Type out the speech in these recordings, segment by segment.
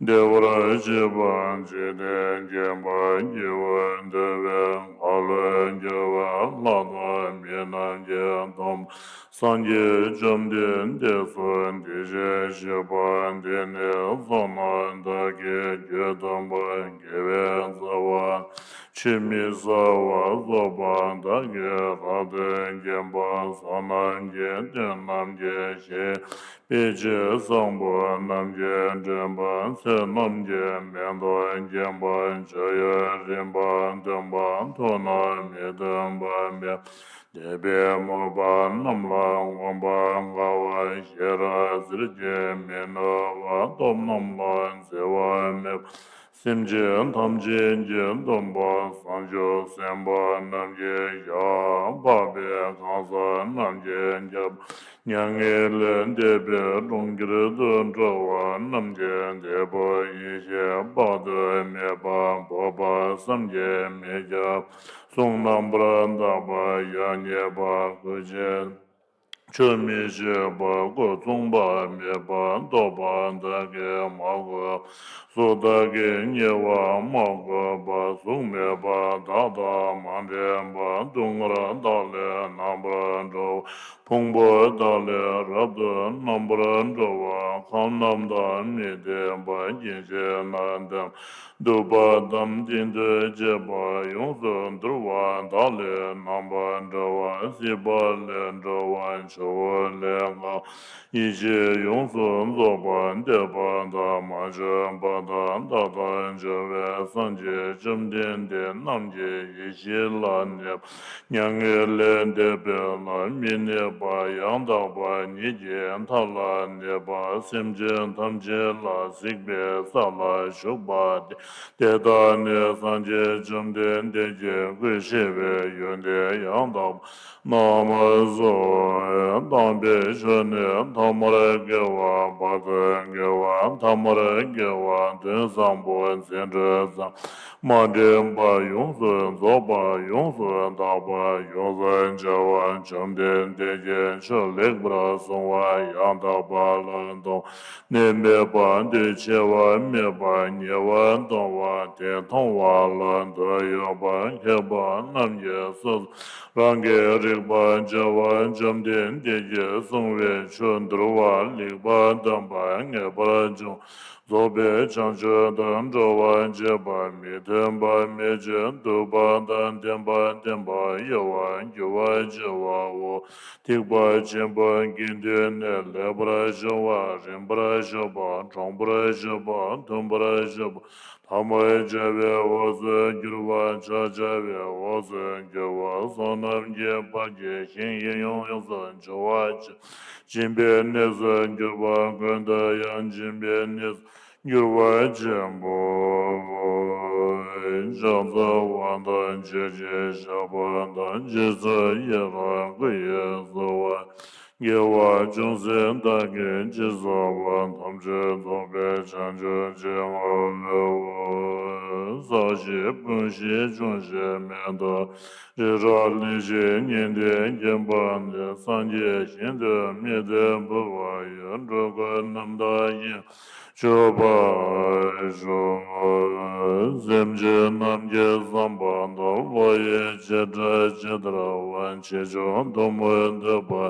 Devra Jiban Jiden Jemba Jivan Deven Halen Jeva Lada Minan Jentom Sanje Jumdin Defun Dije Jiban Dine Zonan Dage Jedamban Geven Zawan Chimi Zawa Zoban Dage Raden Jemba Sanan Jenden Nam Jeshe Peche Sangpo Namje Jemban Se Namje Mendo Jemban Chaya Rinpan Demban Tona Me Demban Me Debe Moba Namla Wamba Ngawa Shera Zirje Meno Tom Namlan Sewa Me Simje Tamje Jen Domba Sanjo Semba Namje Ya Babe Kansa Namje Jab Nyangelen debe dongre dun zhawa namje deba yishe bada meba boba samje meja song nambra daba yanye ba kujen chumi sheba go zongba meba doba dage mago sodage nyewa mago ba song meba dada mandemba dongra dale nambra zhawa Pongbo dale rabda nambran jawa khamnamda mide ba jinje nandam duba dam dinde jeba yongso durwa dale namban jawa siba len jawa chowa lenga ije yongso zoba deba da maja bada dada jave sanje jimdende namje yishi lanyam Nyangye len debe la mine ba yang da ba ni jen ta la ne ba sim jen tam je la sik be sa la shu ba de da ne san je jum den de je gui she be yun de yang da na ma zo dang be she ne ta ma re ge wa ba ge ge wa ta ma re ge wa de sang bo zen zhe zang ma den ba yong zhen zo ba yong zhen da ba yong zhen jia wan cheng den de jian shi lek bra song wa yang da ba len dong ne me ba de che wa me ba nie wan dong wa de tong wa len de yo ba ke ba nam ye su rang ge ri ba jia wan cheng den de je song we chun dru wa li ba dang ba nge ba zhong Zobe changche dan zhawan je ba mi ten ba mi jen du ba dan ten ba ye wan ye wa je wa wo tik ba chen ba gin den ne le bra je wa rin bra je ba chong bra je ba tun bra je ba tam ba je ve wo ze gir wa cha je ve wo ze ge wa son nam je ba je xin yin yong yong zhen je wa je jin be ne zhen ge ba gun de yang jin be ne Gyalwa Jembo Zhangza Wandan Jeje Shabandan Jeza Yeva Guye Zowa Yewa Jungzen Dage Jeza Wan Tamje Zobe Chanje Jema Lewa Zashi Bunshi Jungshe Menda Rira Lishe Nyende Gemban Sanje Shinde Mide Buwa Yen Droga Namda Yin Choba zemje namje zamba no voye jedra jedra wan chejo domo deba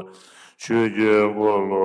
chuje golo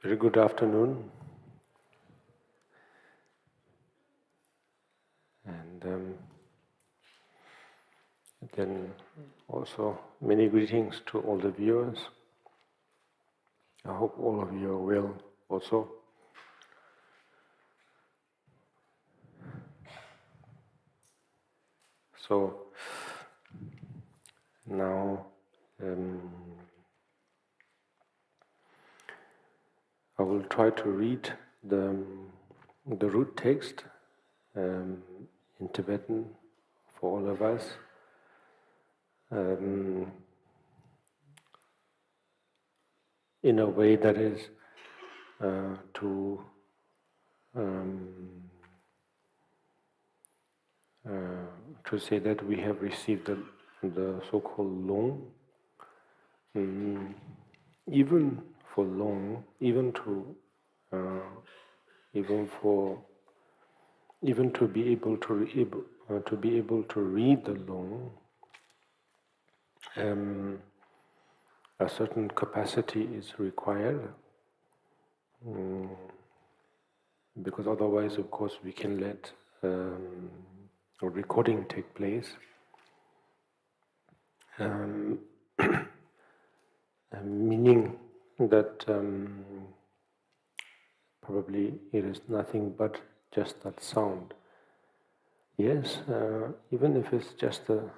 Very good afternoon, and then also many greetings to all the viewers. I hope all of you are well also. So now I will try to read the root text in Tibetan for all of us. In a way that is to say that we have received the so-called long, even for long, even to be able to read the long, a certain capacity is required, because otherwise, of course, we can let a recording take place, meaning that probably it is nothing but just that sound. Yes, even if it's just a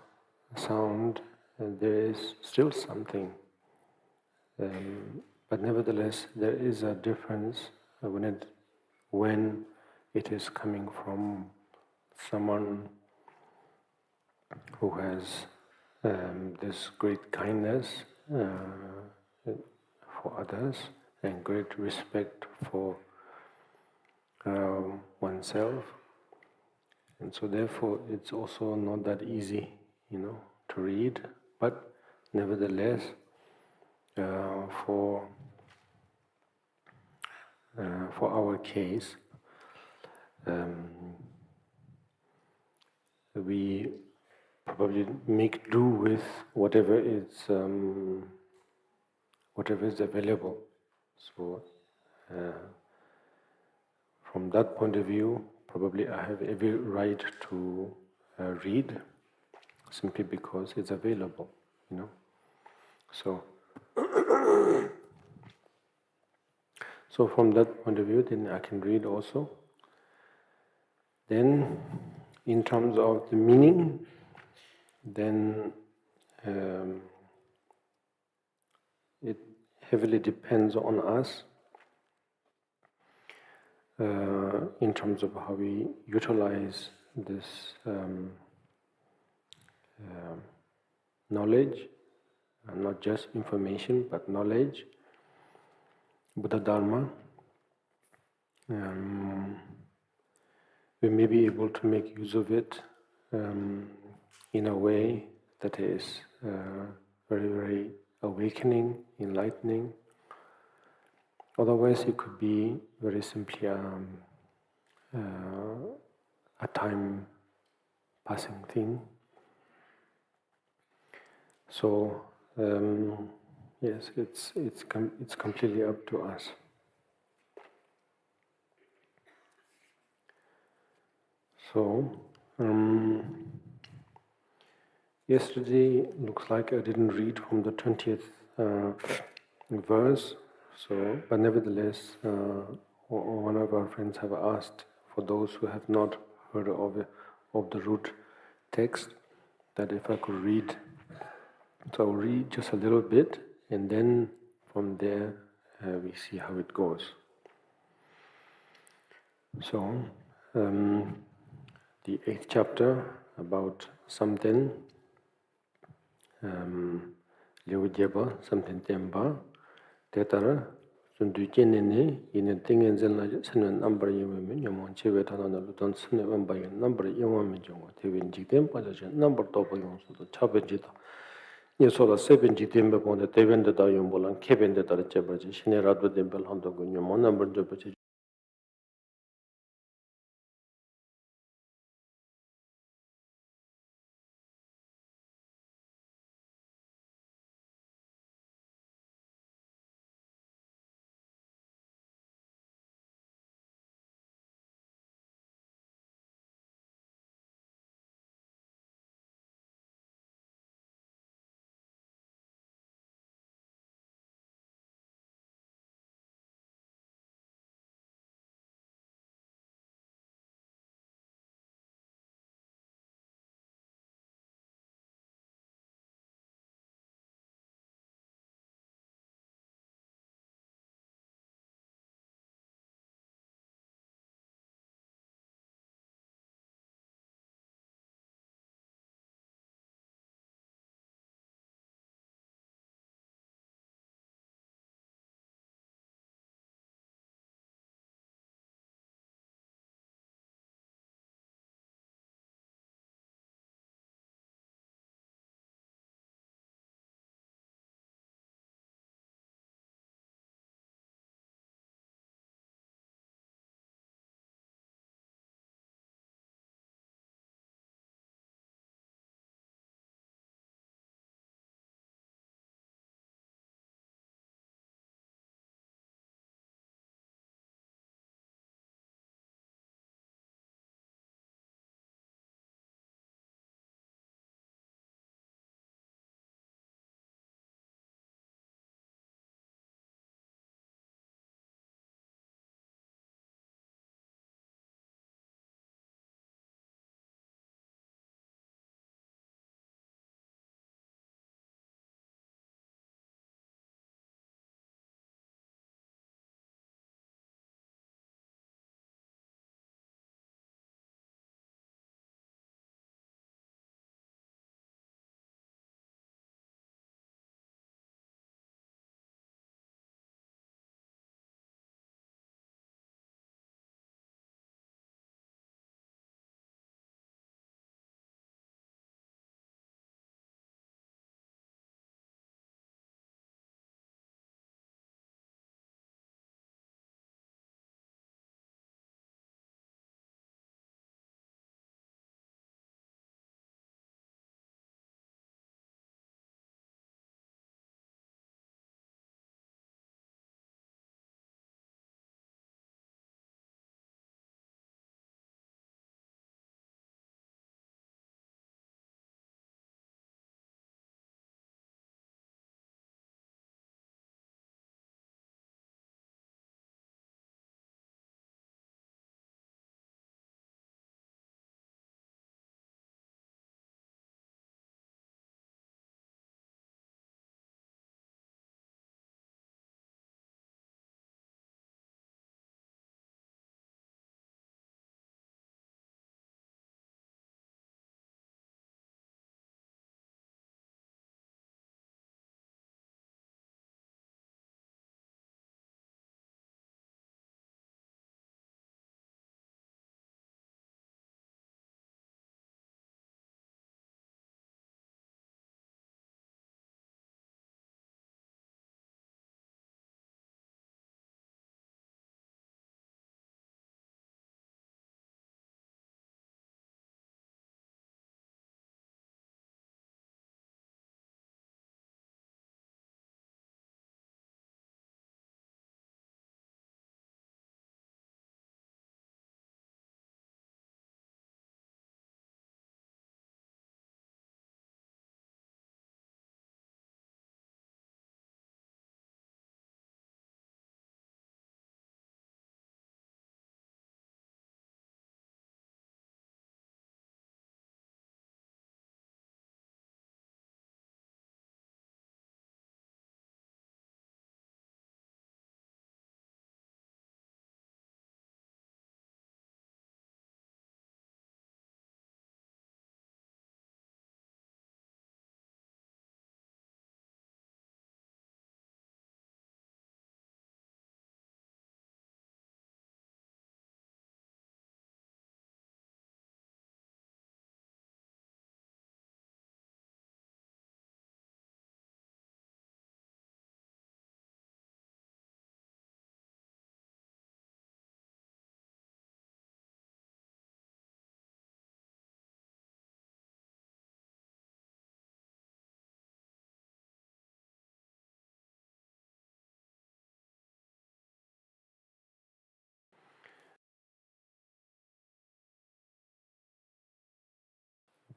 sound, there is still something. But nevertheless, there is a difference when it is coming from someone who has this great kindness for others and great respect for oneself, and so therefore it's also not that easy, to read. But nevertheless, for our case, we probably make do with whatever is available. So, from that point of view, probably I have every right to read, simply because it's available, So, so from that point of view, then I can read also. Then, in terms of the meaning, then it heavily depends on us in terms of how we utilize this knowledge, not just information, but knowledge, Buddha Dharma. We may be able to make use of it in a way that is very, very awakening, enlightening. Otherwise, it could be very simply a time-passing thing. So, yes, it's completely up to us. So, yesterday looks like I didn't read from the 20th verse. So, but nevertheless, one of our friends have asked, for those who have not heard of the root text, that if I could read. So I'll read just a little bit, and then from there we see how it goes. So, the 8th chapter about Samten, Liu Jeba, Samten Temba, Tetara, Sundu Jenny in a thing and then send number you minimum Chevetan don't send them by a number you want me to even Jitem position number top so the Chabajita. You saw the 70 timber upon the Teven the Dayumbol and Kevin the Tarchabaji, Shinera the Dimbel Hondo Gunyam, number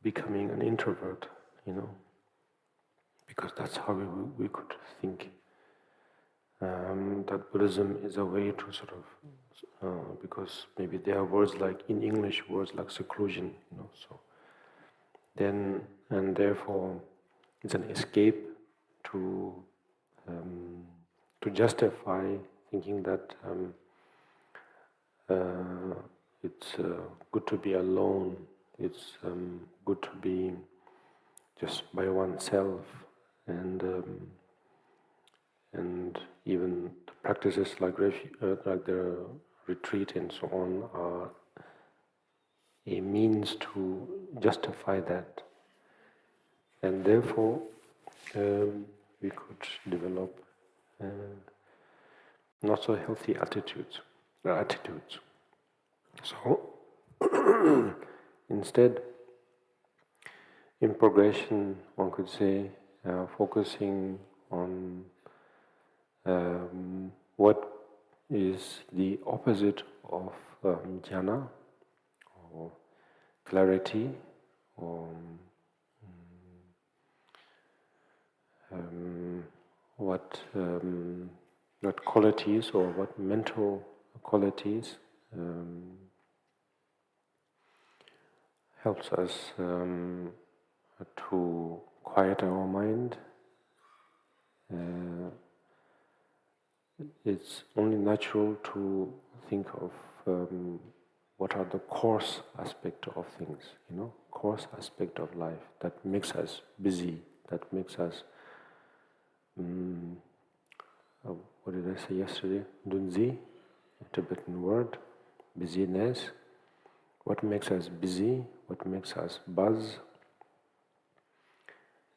becoming an introvert, because that's how we could think. That Buddhism is a way to sort of, because maybe there are words like, in English, words like seclusion, so then, and therefore it's an escape to justify thinking that it's good to be alone, it's good to be just by oneself, and even the practices like the retreat and so on are a means to justify that, and therefore we could develop not so healthy attitudes. So instead, in progression, one could say, focusing on what is the opposite of jhana, or clarity, or what qualities or what mental qualities helps us to quiet our mind. It's only natural to think of what are the coarse aspect of things, coarse aspect of life that makes us busy, that makes us, what did I say yesterday? Dunzi, a Tibetan word, busyness. What makes us busy? What makes us buzz?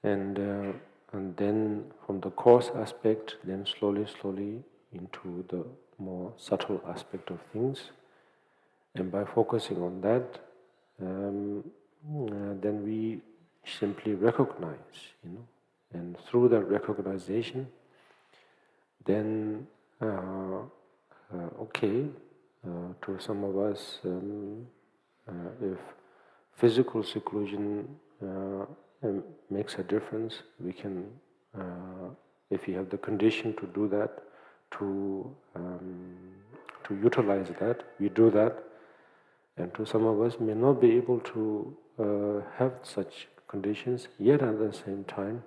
And then from the coarse aspect, then slowly into the more subtle aspect of things. And by focusing on that, then we simply recognize, and through that recognition, then, to some of us, if physical seclusion makes a difference, we can, if we have the condition to do that, to utilize that, we do that. And to some of us may not be able to have such conditions, yet at the same time,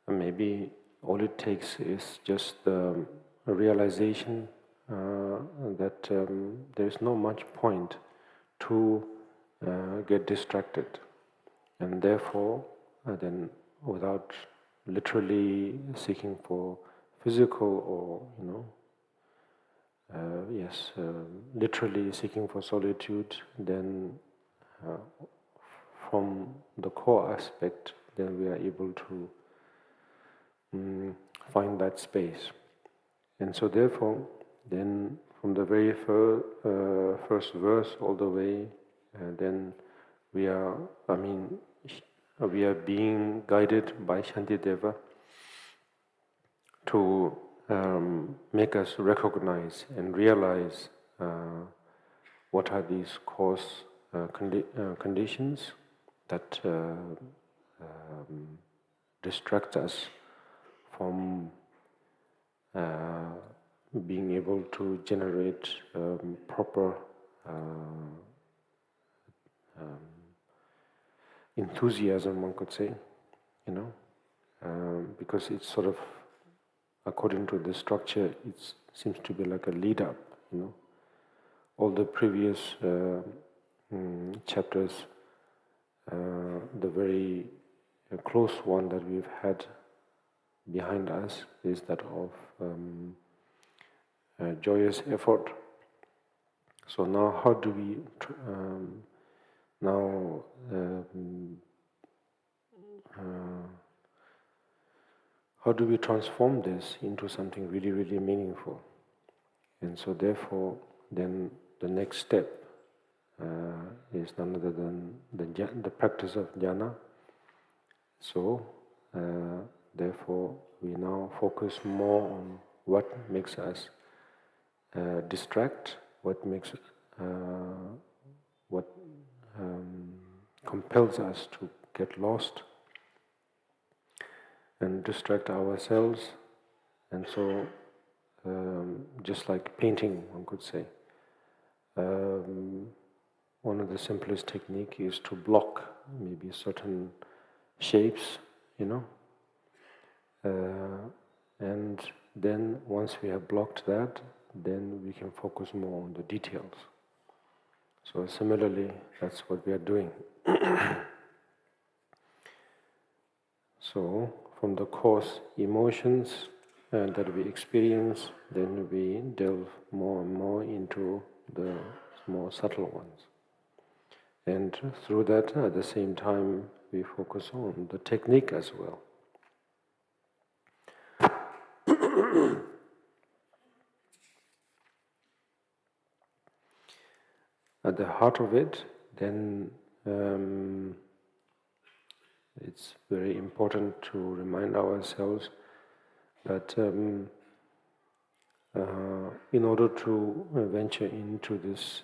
maybe all it takes is just the realization that there is not much point to get distracted, and therefore then without literally seeking for physical or literally seeking for solitude, then from the core aspect, then we are able to find that space. And so therefore, then from the very first verse all the way, then we are being guided by Shantideva to make us recognize and realize what are these coarse conditions that distract us from being able to generate proper enthusiasm, one could say, because it's sort of, according to the structure, it seems to be like a lead-up, All the previous chapters, the very close one that we've had behind us is that of joyous effort. So now how do we how do we transform this into something really, really meaningful? And so therefore, then the next step is none other than the practice of jhana. So, therefore, we now focus more on what makes us distract, what makes compels us to get lost and distract ourselves. And so, just like painting, one could say, one of the simplest technique is to block maybe certain shapes, and then once we have blocked that, then we can focus more on the details. So similarly, that's what we are doing. So from the coarse emotions that we experience, then we delve more and more into the more subtle ones. And through that, at the same time, we focus on the technique as well. At the heart of it, then it's very important to remind ourselves that in order to venture into this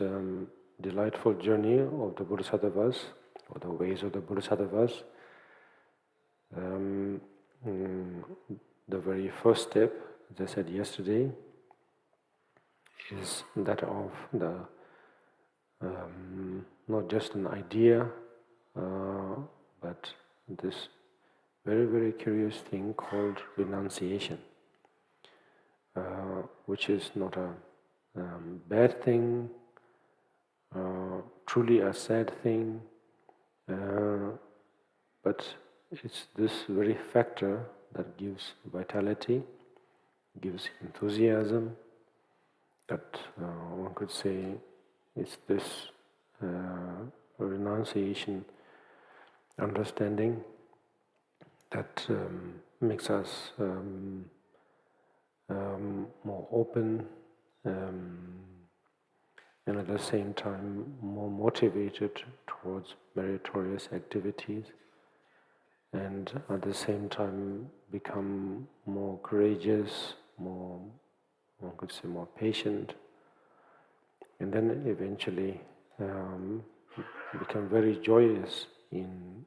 delightful journey of the Bodhisattvas, or the ways of the Bodhisattvas, the very first step, as I said yesterday, is that of the not just an idea, but this very, very curious thing called renunciation, which is not a bad thing, truly a sad thing, but it's this very factor that gives vitality, gives enthusiasm, that one could say it's this renunciation understanding that makes us more open and at the same time more motivated towards meritorious activities, and at the same time become more courageous, more, one could say, more patient, and then eventually become very joyous in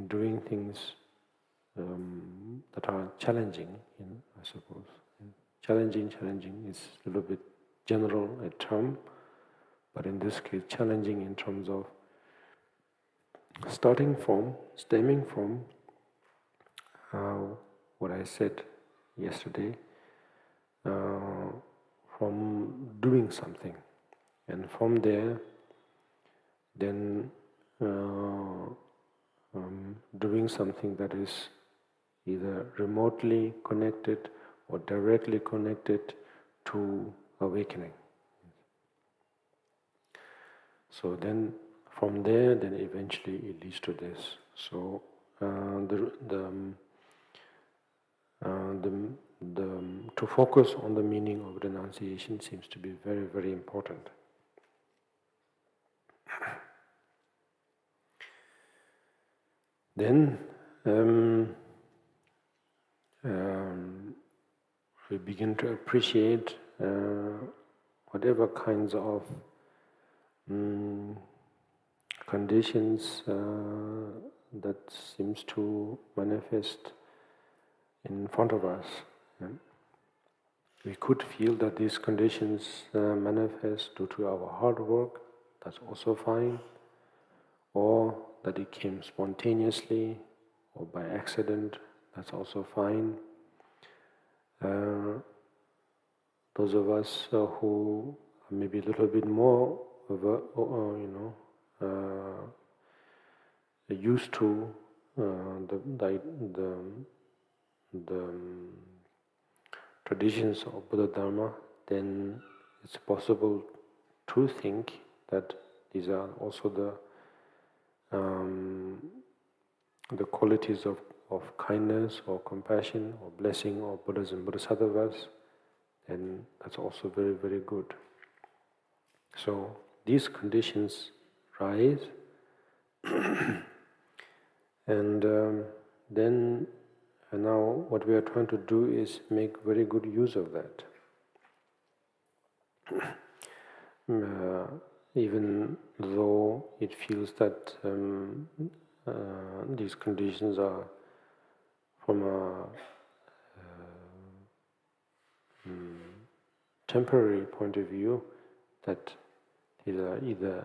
doing things that are challenging, I suppose. Challenging is a little bit general a term, but in this case, challenging in terms of stemming from what I said yesterday, from doing something, and from there, then doing something that is either remotely connected or directly connected to awakening. So then, from there, then eventually it leads to this. So to focus on the meaning of renunciation seems to be very, very important. Then we begin to appreciate whatever kinds of conditions that seems to manifest in front of us. We could feel that these conditions manifest due to our hard work, that's also fine, or that it came spontaneously or by accident, that's also fine. Those of us who are maybe a little bit more used to the traditions of Buddha Dharma, then it's possible to think that these are also the qualities of kindness or compassion or blessing of Buddhas and Bodhisattvas, and that's also very, very good. So these conditions rise, and then now what we are trying to do is make very good use of that. Even though it feels that these conditions are from a temporary point of view, that these are either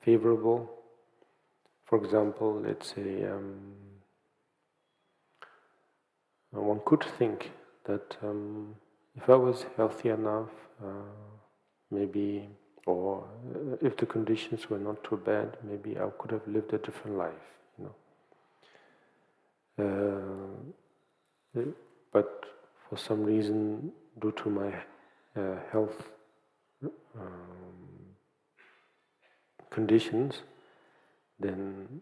favorable. For example, let's say one could think that if I was healthy enough, maybe, or if the conditions were not too bad, maybe I could have lived a different life, but for some reason, due to my health conditions, then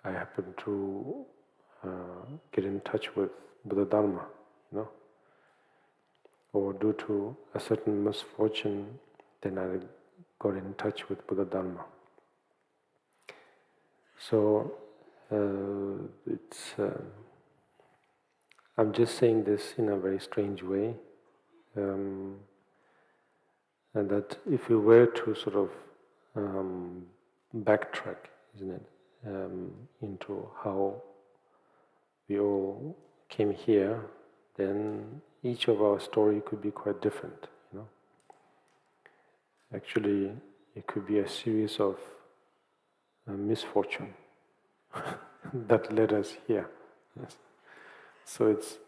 I happen to get in touch with Buddha Dharma, or due to a certain misfortune, then I got in touch with Buddha Dharma. So it's I'm just saying this in a very strange way, and that if we were to sort of backtrack, isn't it, into how we all came here, then each of our story could be quite different, Actually, it could be a series of misfortune that led us here. Yes. So it's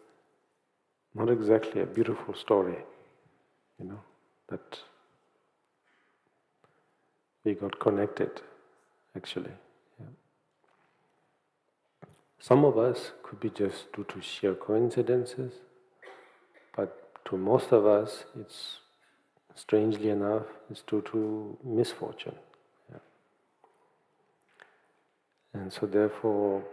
not exactly a beautiful story, that we got connected, actually. Yeah. Some of us could be just due to sheer coincidences, but to most of us, it's strangely enough, it's due to misfortune. Yeah. And so therefore,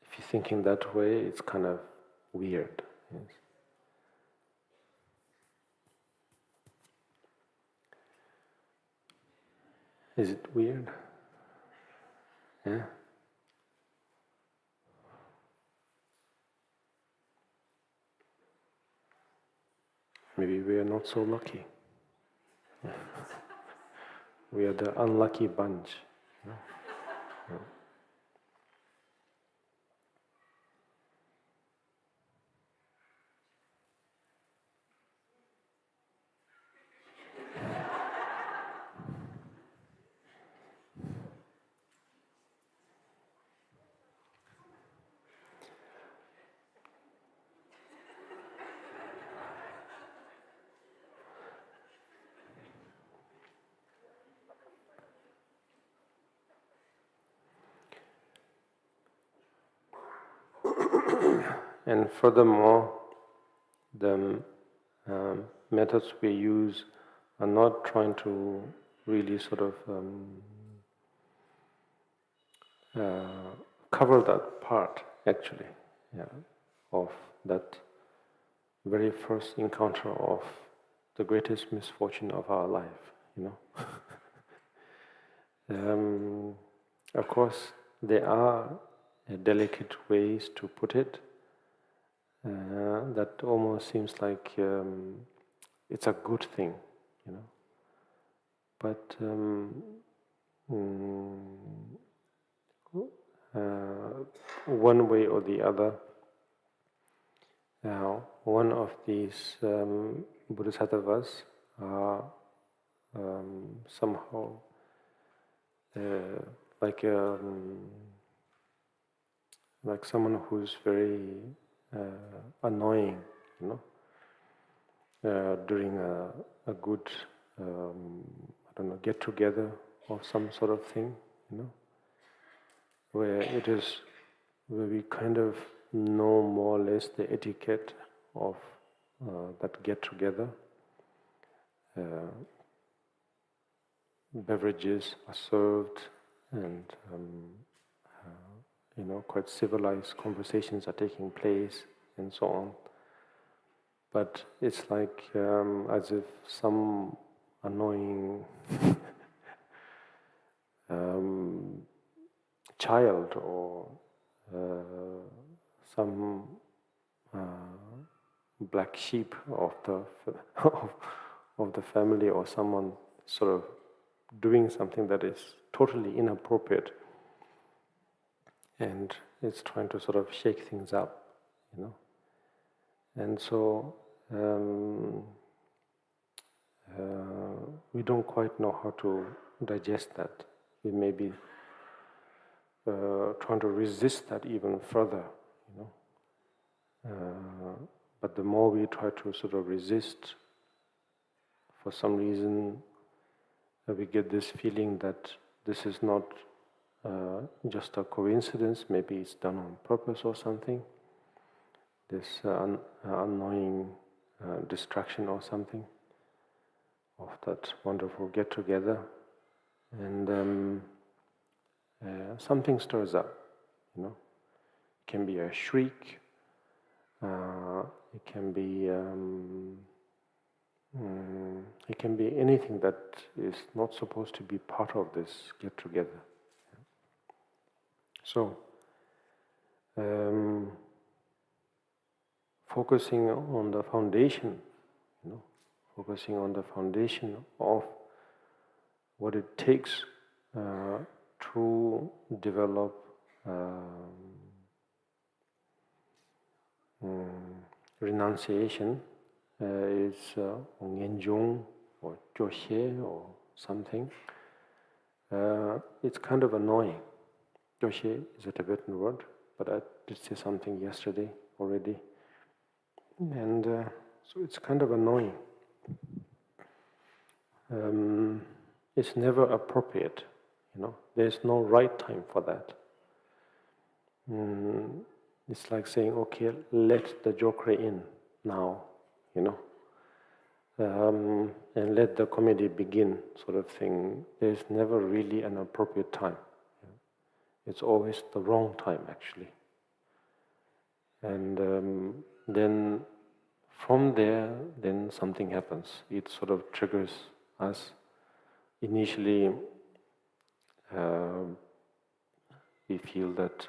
if you think in that way, it's kind of weird. Yes. Is it weird? Yeah? Maybe we are not so lucky. We are the unlucky bunch. Yeah. And furthermore, the methods we use are not trying to really sort of cover that part, actually, of that very first encounter of the greatest misfortune of our life, Of course, there are delicate ways to put it that almost seems like it's a good thing, But one way or the other, one of these bodhisattvas are somehow like someone who's very annoying, during a good, get together or some sort of thing, where we kind of know more or less the etiquette of that get together. Beverages are served, and quite civilized conversations are taking place, and so on. But it's like as if some annoying child or some black sheep of the of the family, or someone sort of doing something that is totally inappropriate, and it's trying to sort of shake things up, And so we don't quite know how to digest that. We may be trying to resist that even further, But the more we try to sort of resist, for some reason, we get this feeling that this is not just a coincidence, maybe it's done on purpose or something, this annoying distraction or something of that wonderful get-together, and something stirs up, It can be a shriek, it can be anything that is not supposed to be part of this get-together. So, focusing on the foundation, focusing on the foundation of what it takes to develop renunciation is Ngenjung or Dorje or something. It's kind of annoying. Dorje is a Tibetan word, but I did say something yesterday already. And so it's kind of annoying. It's never appropriate, There's no right time for that. It's like saying, okay, let the joker in now, and let the comedy begin, sort of thing. There's never really an appropriate time. It's always the wrong time, actually. And then from there, then something happens. It sort of triggers us. Initially, we feel that,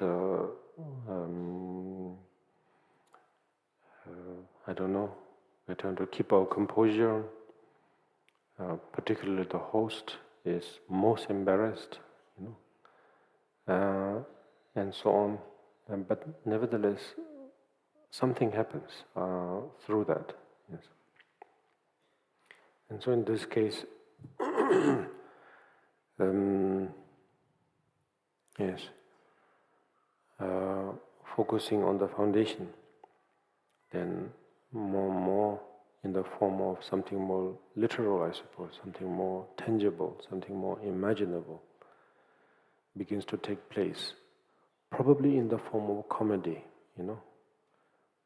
I don't know, we're trying to keep our composure. Particularly the host is most embarrassed, and so on. But nevertheless, something happens through that. Yes. And so in this case, yes, focusing on the foundation, then more and more in the form of something more literal, I suppose, something more tangible, something more imaginable, begins to take place. Probably in the form of comedy,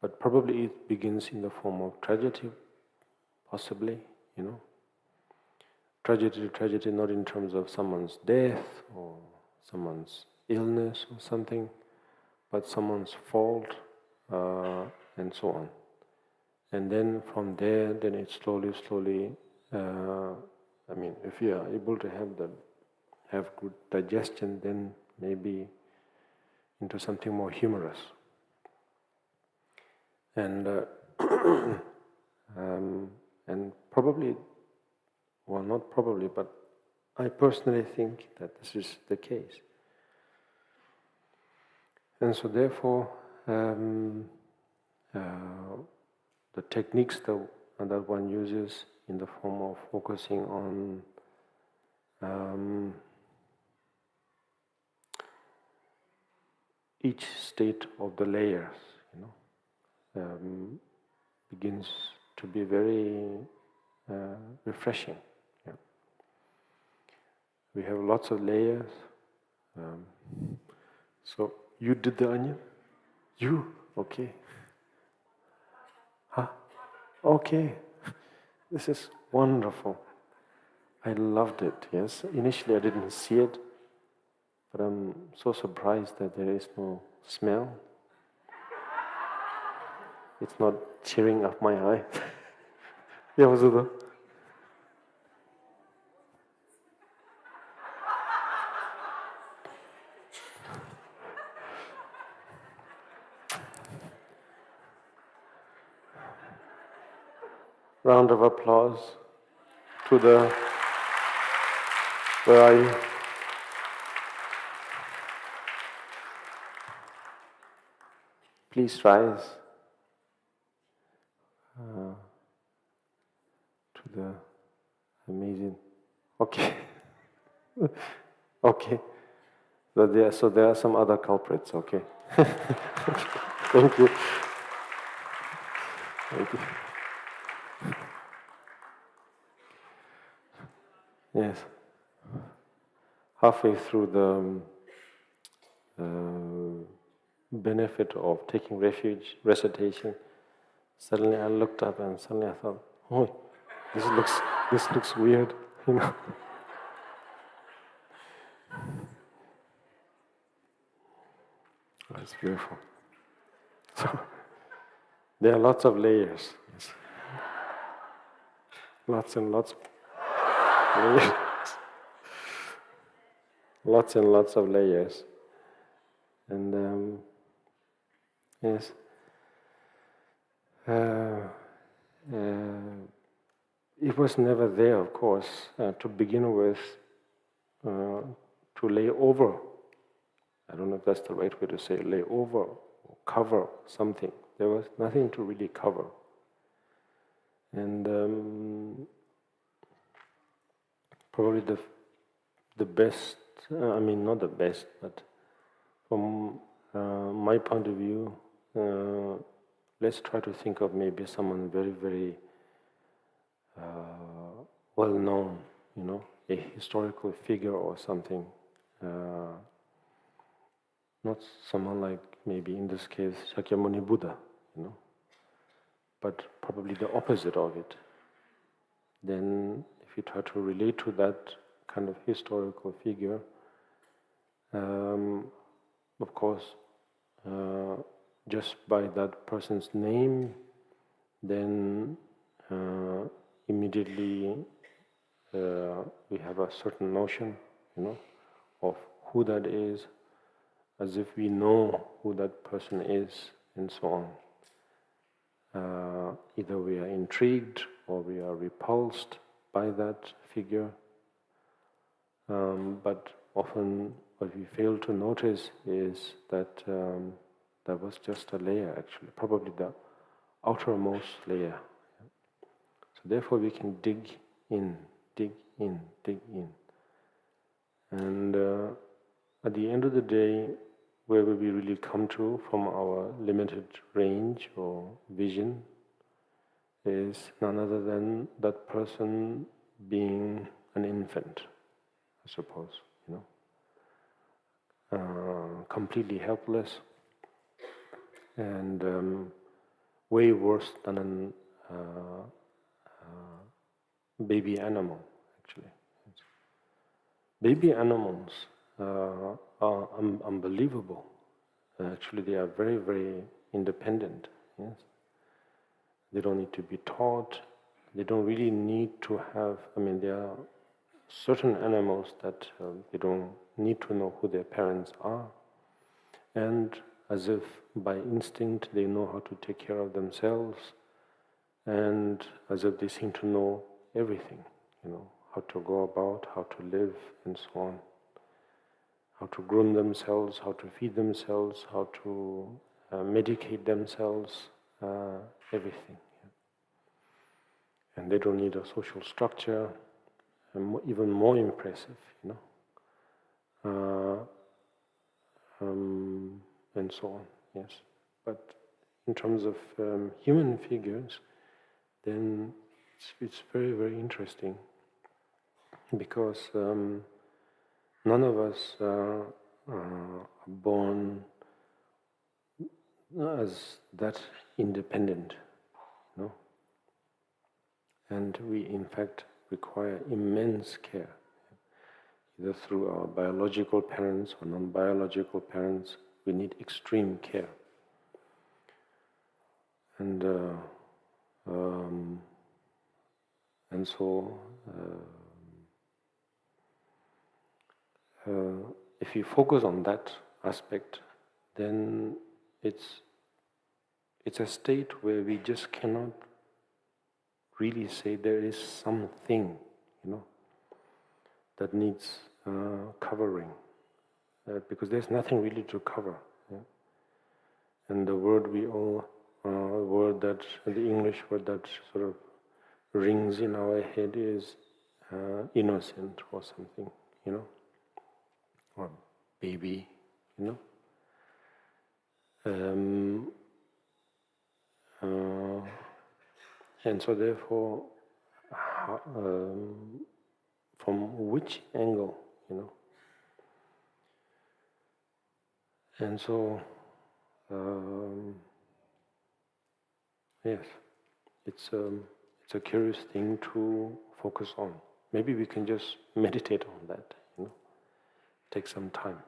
But probably it begins in the form of tragedy, possibly, Tragedy not in terms of someone's death or someone's illness or something, but someone's fault, and so on. And then from there, then it slowly, if you are able to have good digestion, then maybe into something more humorous. And and probably, well, not probably, but I personally think that this is the case. And so therefore, the techniques that one uses in the form of focusing on each state of the layers, begins to be very refreshing. Yeah. We have lots of layers. So you did the onion? You? Okay. Huh? Okay. This is wonderful. I loved it, yes. Initially I didn't see it, but I'm so surprised that there is no smell. It's not tearing up my eye. Yeah, was it? round of applause to the where are you? Please rise to the amazing. Okay, okay. So there are some other culprits. Okay. Thank you. Thank you. Yes. Halfway through the benefit of taking refuge recitation, suddenly I looked up and suddenly I thought, oh, this looks weird, you know. That's beautiful. So there are lots of layers. Yes. Lots and lots of layers. Lots and lots of layers. And yes. It was never there, of course, to begin with, to lay over. I don't know if that's the right way to say it, lay over, or cover something. There was nothing to really cover. And probably the best, not the best, but from my point of view, let's try to think of maybe someone very, very well known, a historical figure or something. Not someone like, maybe in this case, Shakyamuni Buddha, but probably the opposite of it. Then, if you try to relate to that kind of historical figure, of course, just by that person's name, then immediately we have a certain notion, of who that is, as if we know who that person is, and so on. Either we are intrigued or we are repulsed by that figure, but often what we fail to notice is that that was just a layer, actually, probably the outermost layer. So therefore we can dig in. And at the end of the day, where will we really come to from our limited range or vision is none other than that person being an infant, I suppose, completely helpless and way worse than a baby animal, actually. Baby animals are unbelievable. Actually, they are very, very independent. Yes, they don't need to be taught. They don't really need to have. There are certain animals that they don't need to know who their parents are, and as if by instinct they know how to take care of themselves, and as if they seem to know everything. How to go about, how to live, and so on. How to groom themselves, how to feed themselves, how to medicate themselves, everything. And they don't need a social structure, and even more impressive, and so on, yes. But in terms of human figures, then it's very, very interesting, because none of us are born as that independent, and we in fact require immense care, either through our biological parents or non-biological parents. We need extreme care, and so if you focus on that aspect, then it's a state where we just cannot really say there is something, that needs covering, because there's nothing really to cover. Yeah? And the word the English word that sort of rings in our head is innocent or something, or baby, and so therefore, from which angle, and so yes, it's a curious thing to focus on. Maybe we can just meditate on that, take some time.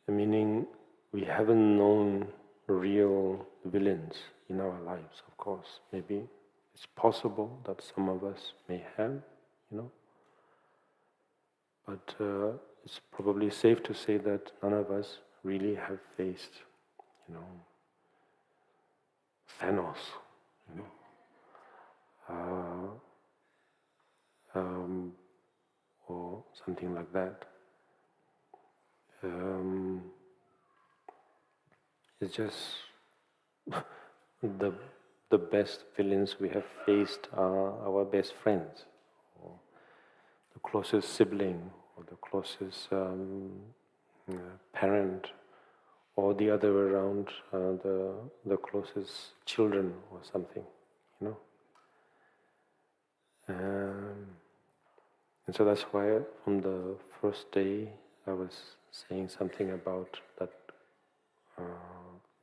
Meaning, we haven't known real villains in our lives, of course. Maybe it's possible that some of us may have, but it's probably safe to say that none of us really have faced, Thanos, or something like that. It's just the best villains we have faced are our best friends, or the closest sibling, or the closest parent, or the other way around, the closest children or something, And so that's why from the first day I was saying something about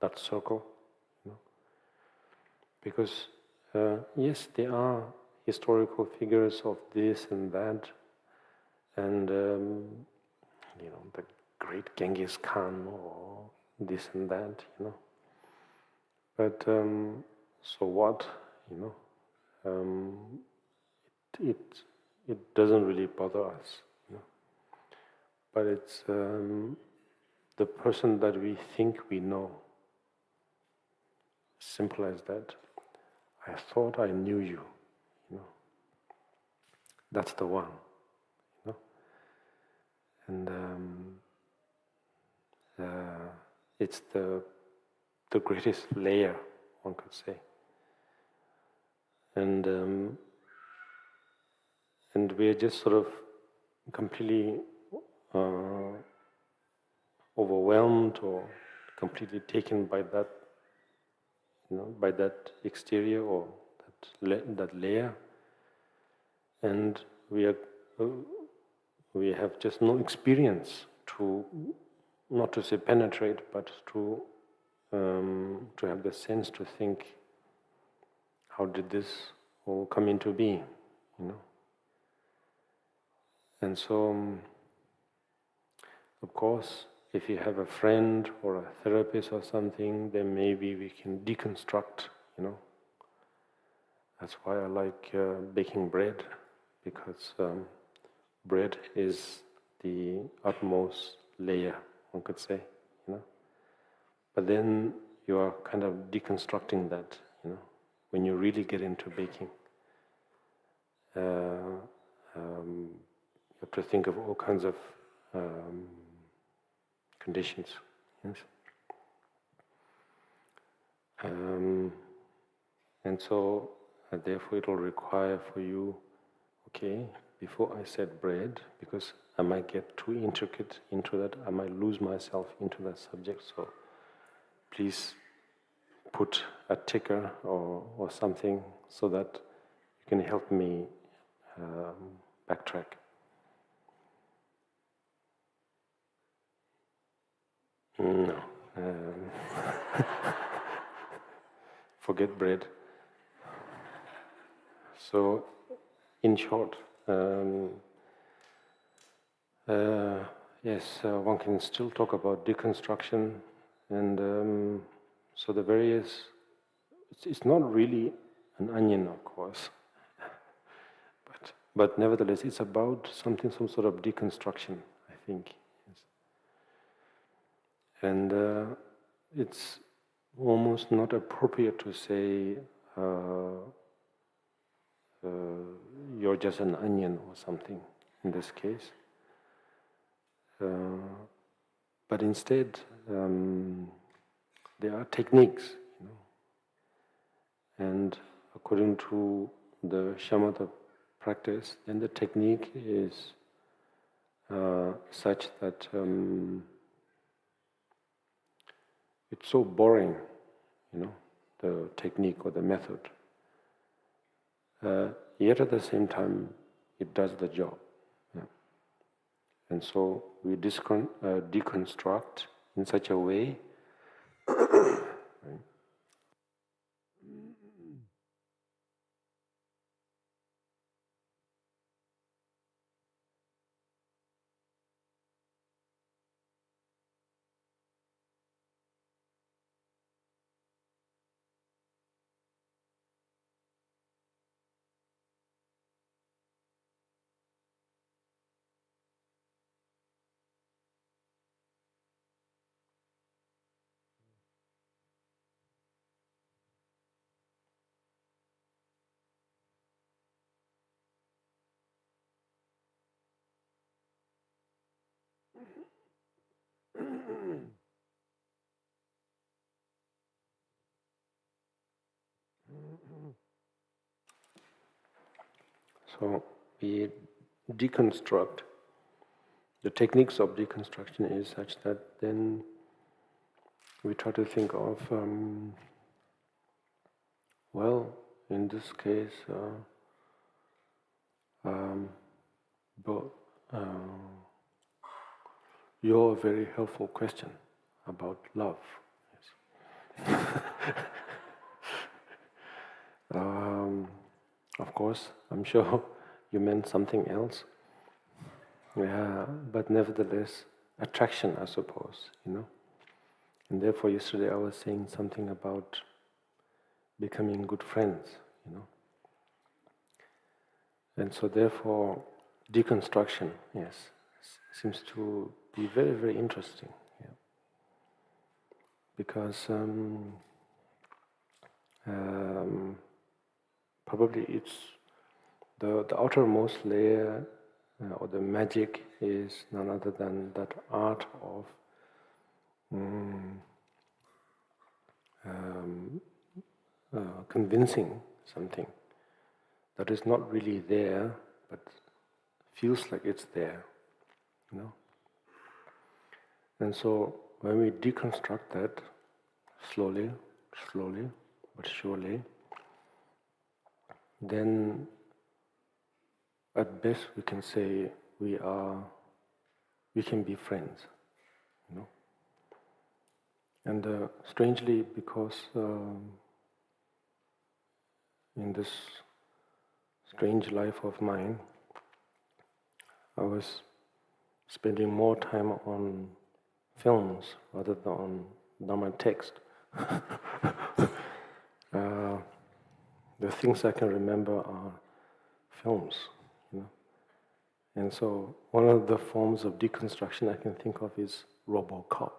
that circle, because yes, there are historical figures of this and that, and the great Genghis Khan or this and that, But so what, It doesn't really bother us, But it's the person that we think we know. Simple as that. I thought I knew you, That's the one, And it's the greatest layer, one could say. And we are just sort of completely overwhelmed or completely taken by that, by that exterior or that layer, and we have just no experience to, not to say penetrate, but to have the sense to think, how did this all come into being, And so, of course, if you have a friend or a therapist or something, then maybe we can deconstruct, That's why I like baking bread, because bread is the utmost layer, one could say, But then you are kind of deconstructing that, when you really get into baking. You have to think of all kinds of conditions. Yes. And so, therefore, it will require for you, before I said bread, because I might get too intricate into that, I might lose myself into that subject. So, please put a ticker or something so that you can help me backtrack. No. Forget bread. So, in short, yes, one can still talk about deconstruction, and so the various. It's not really an onion, of course, but nevertheless, it's about some sort of deconstruction, I think. Yes. And it's almost not appropriate to say you're just an onion or something in this case. But instead, there are techniques, and according to the shamatha practice, then the technique is such that it's so boring, the technique or the method. Yet at the same time, it does the job. Yeah. And so we deconstruct in such a way. Right? So we deconstruct. The techniques of deconstruction is such that then we try to think of, well, in this case, your very helpful question about love. Yes. Of course, I'm sure you meant something else. Yeah, but nevertheless, attraction, I suppose, And therefore, yesterday I was saying something about becoming good friends, And so therefore, deconstruction, yes, seems to be very, very interesting. Yeah. Because probably it's the outermost layer or the magic is none other than that art of convincing something that is not really there, but feels like it's there, And so when we deconstruct that slowly, but surely, then at best we can say we can be friends, And strangely, because in this strange life of mine, I was spending more time on films rather than on Dhamma text. The things I can remember are films, And so one of the forms of deconstruction I can think of is RoboCop.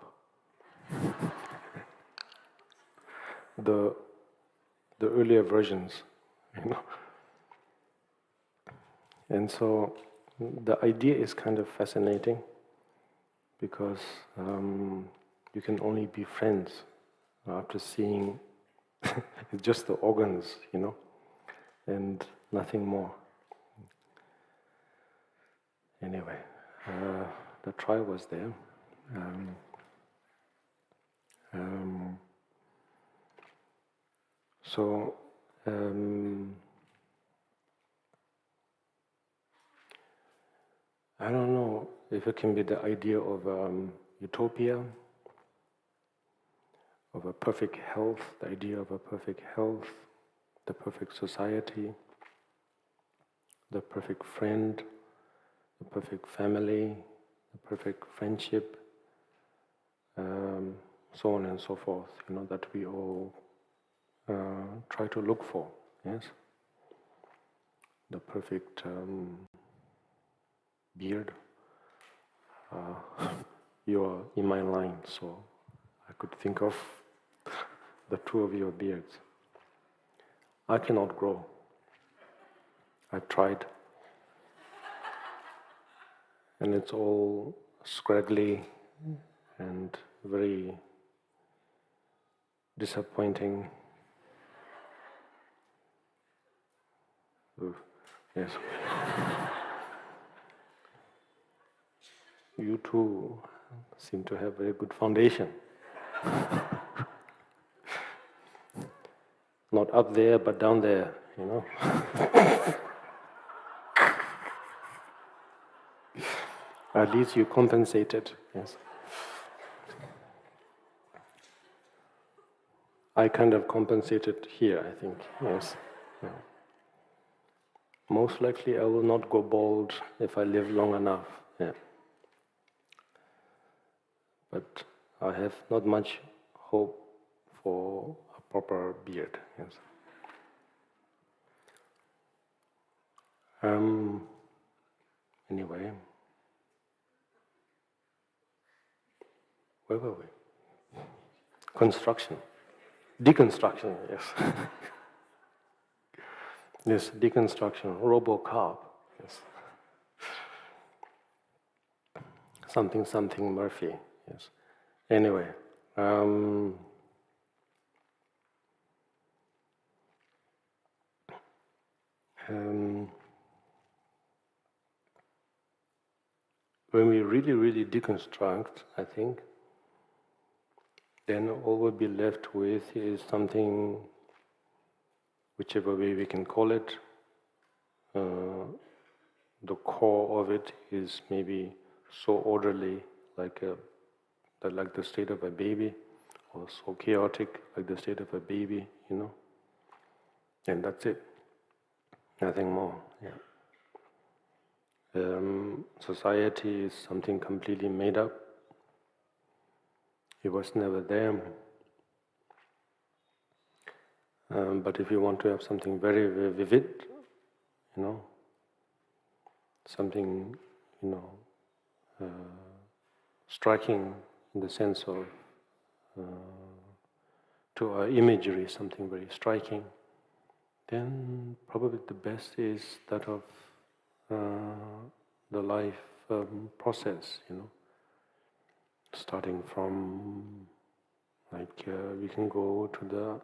The earlier versions, And so the idea is kind of fascinating because you can only be friends after seeing just the organs, and nothing more. Anyway, the trial was there. So I don't know if it can be the idea of utopia, of a perfect health, the idea of a perfect health, the perfect society, the perfect friend, the perfect family, the perfect friendship, so on and so forth, that we all try to look for, yes? The perfect beard. You're in my line, so I could think of the two of your beards. I cannot grow. I've tried. And it's all scraggly and very disappointing. Oof. Yes. You too seem to have very good foundation. Not up there, but down there, you know. At least you compensated, yes. I kind of compensated here, I think, yes. Yeah. Most likely I will not go bald if I live long enough, yeah. But I have not much hope for a proper beard, yes. Anyway, where were we? Construction. Deconstruction, yes. Yes, deconstruction, RoboCop, yes. Something Murphy, yes. Anyway, when we really deconstruct, I think, then all we'll be left with is something, whichever way we can call it, the core of it is maybe so orderly, like the state of a baby, or so chaotic, like the state of a baby, you know. And that's it. Nothing more. Yeah. Society is something completely made up. It was never there. But if you want to have something very vivid, you know, something, you know, striking in the sense of to our imagery, something very striking, then probably the best is that of the life process, you know, starting from, like, we can go to the,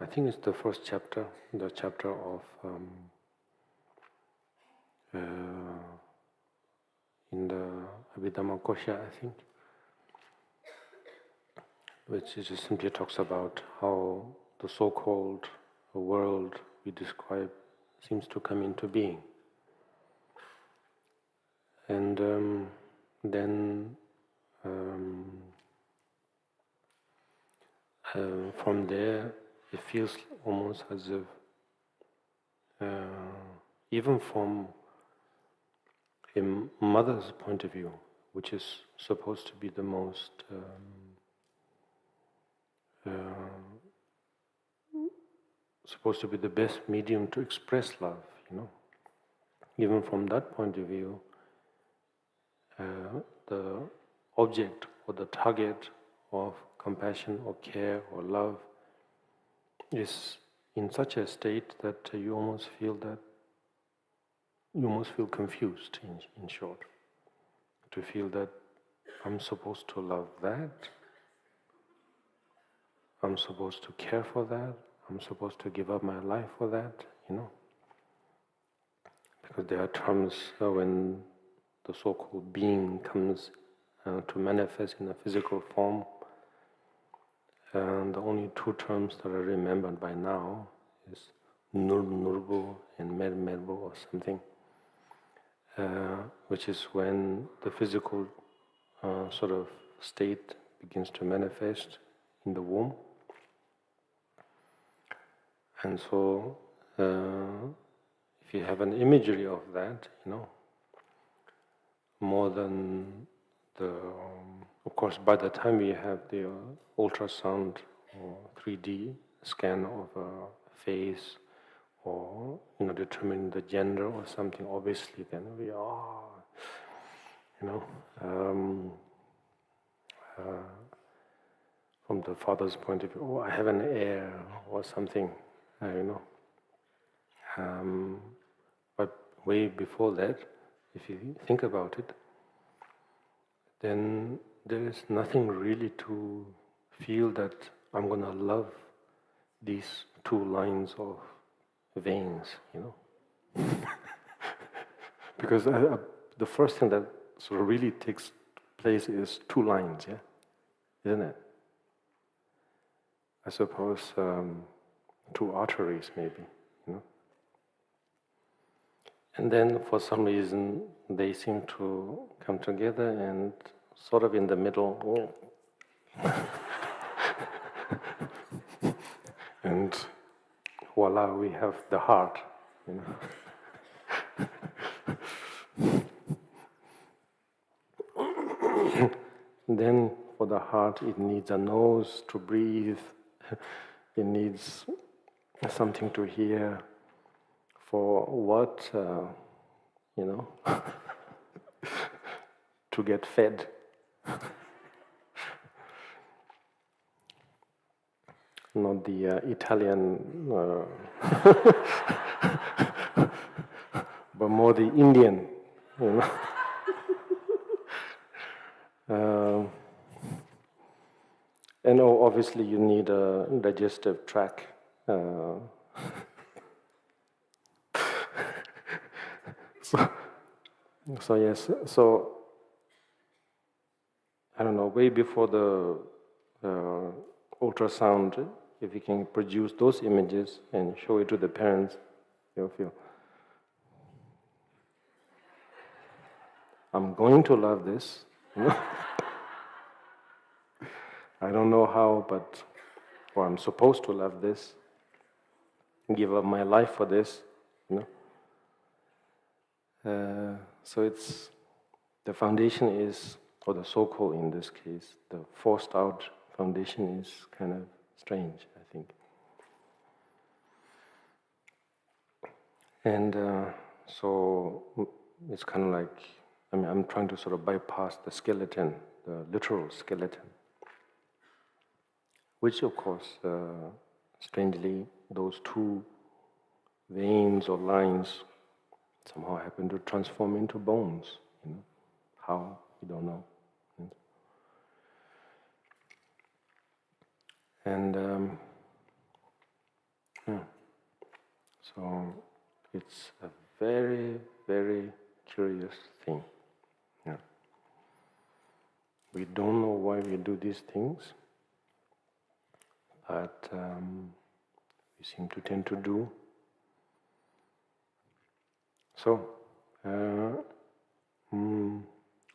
I think it's the first chapter, the chapter of, in the Abhidhamma-kosha, I think, which just simply talks about how the so-called world we describe seems to come into being. And then from there it feels almost as if even from a mother's point of view, which is supposed to be the most supposed to be the best medium to express love, you know. Even from that point of view, the object or the target of compassion or care or love is in such a state that you almost feel confused, in short. To feel that I'm supposed to love that, I'm supposed to care for that, I'm supposed to give up my life for that, you know. Because there are times when the so-called being comes to manifest in a physical form, and the only two terms that are remembered by now is Nurbu and Merbu or something, which is when the physical sort of state begins to manifest in the womb. And so, if you have an imagery of that, you know, more than the, of course, by the time we have the ultrasound or 3D scan of a face, or, you know, determining the gender or something, obviously then we are, you know, from from the father's point of view, oh, I have an heir or something, but way before that, if you think about it, then there is nothing really to feel that I'm going to love these two lines of veins, because the first thing that sort of really takes place is two lines, isn't it? I suppose two arteries, maybe, And then, for some reason, they seem to come together and sort of in the middle, and voila, we have the heart, Then, for the heart, it needs a nose to breathe, it needs something to hear. For what, to get fed. Not the Italian, but more the Indian, And obviously you need a digestive tract. So yes, so I don't know, way before the ultrasound, if you can produce those images and show it to the parents, they'll feel, I'm going to love this. I don't know how, or I'm supposed to love this, give up my life for this, So it's, the foundation is, or the so-called in this case, the forced out foundation is kind of strange, I think. And so it's kind of like, I'm trying to sort of bypass the skeleton, the literal skeleton, which of course, strangely, those two veins or lines somehow happen to transform into bones. How? We don't know. And so it's a very, very curious thing. We don't know why we do these things, but we seem to tend to do. So,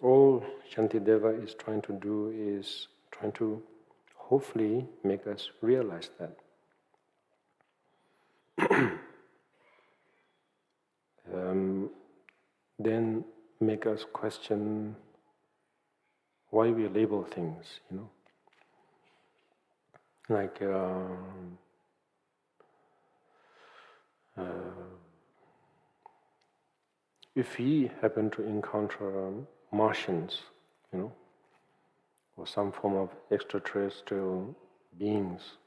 all Shantideva is trying to do is trying to hopefully make us realize that. Then make us question why we label things, Like, if we happen to encounter Martians, or some form of extraterrestrial beings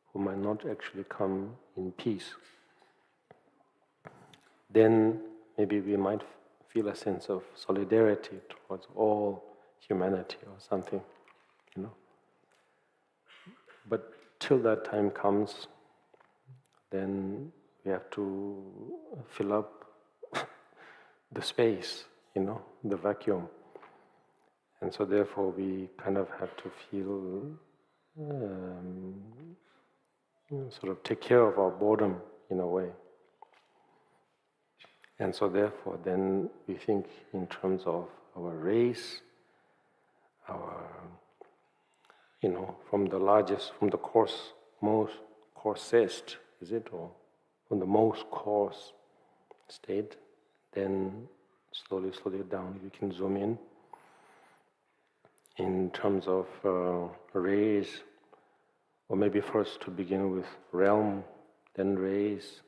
who might not actually come in peace, then maybe we might feel a sense of solidarity towards all humanity or something, But till that time comes, then we have to fill up the space, the vacuum. And so therefore we kind of have to feel, sort of take care of our boredom in a way. And so therefore then we think in terms of our race, our, from the largest, from the coarse, most coarsest, is it, or from the most coarse state, then slowly down we can zoom in terms of race, or maybe first to begin with realm, then race,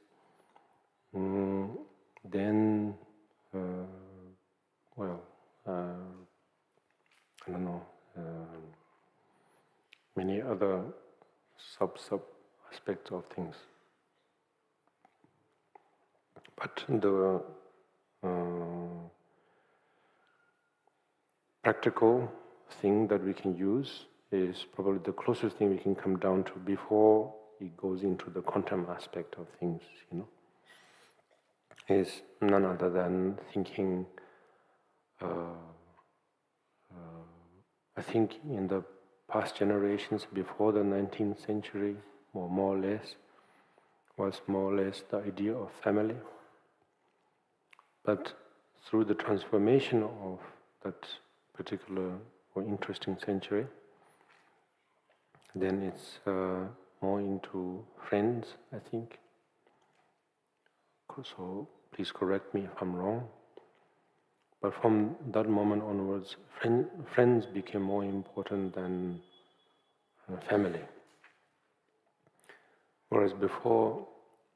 then I don't know, many other sub aspects of things. But the practical thing that we can use is probably the closest thing we can come down to before it goes into the quantum aspect of things, is none other than thinking. I think in the past generations before the 19th century, more or less, was more or less the idea of family. But through the transformation of that particular or interesting century, then it's more into friends, I think. So please correct me if I'm wrong. But from that moment onwards, friends became more important than family. Whereas before,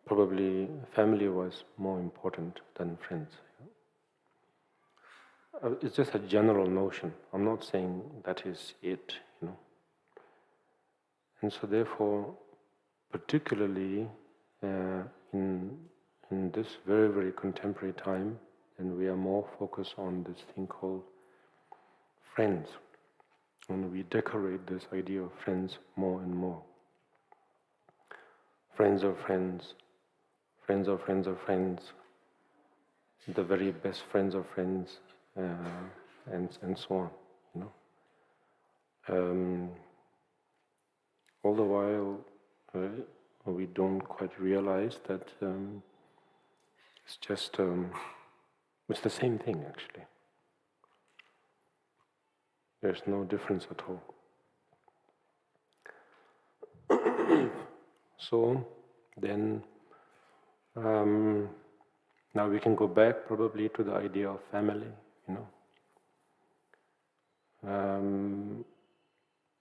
probably family was more important than friends. It's just a general notion. I'm not saying that is it, And so therefore, particularly in this very, very contemporary time, and we are more focused on this thing called friends. And we decorate this idea of friends more and more. Friends of friends, friends of friends of friends, the very best friends of friends, and so on. All the while, we don't quite realize that it's just it's the same thing, actually. There's no difference at all. So then, now we can go back probably to the idea of family,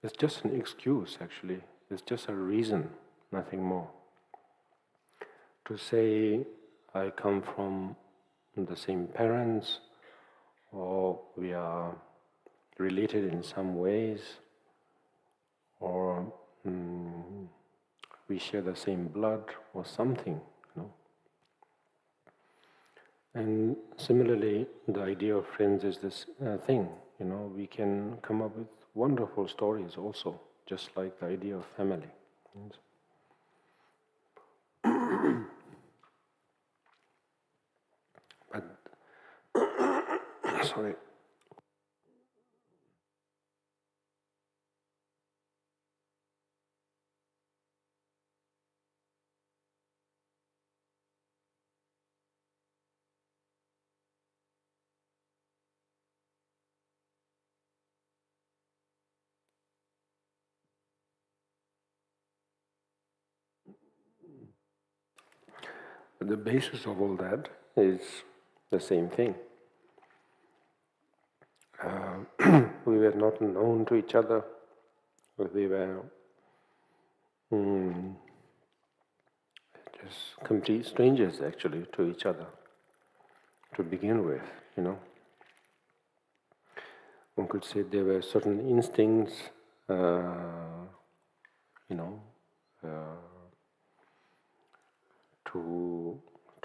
It's just an excuse, actually. It's just a reason, nothing more. To say, I come from the same parents, or we are related in some ways, or we share the same blood, or something, And similarly, the idea of friends is this thing, we can come up with wonderful stories also, just like the idea of family. But, sorry. The basis of all that is the same thing. We were not known to each other, but we were just complete strangers, actually, to each other, to begin with, One could say there were certain instincts,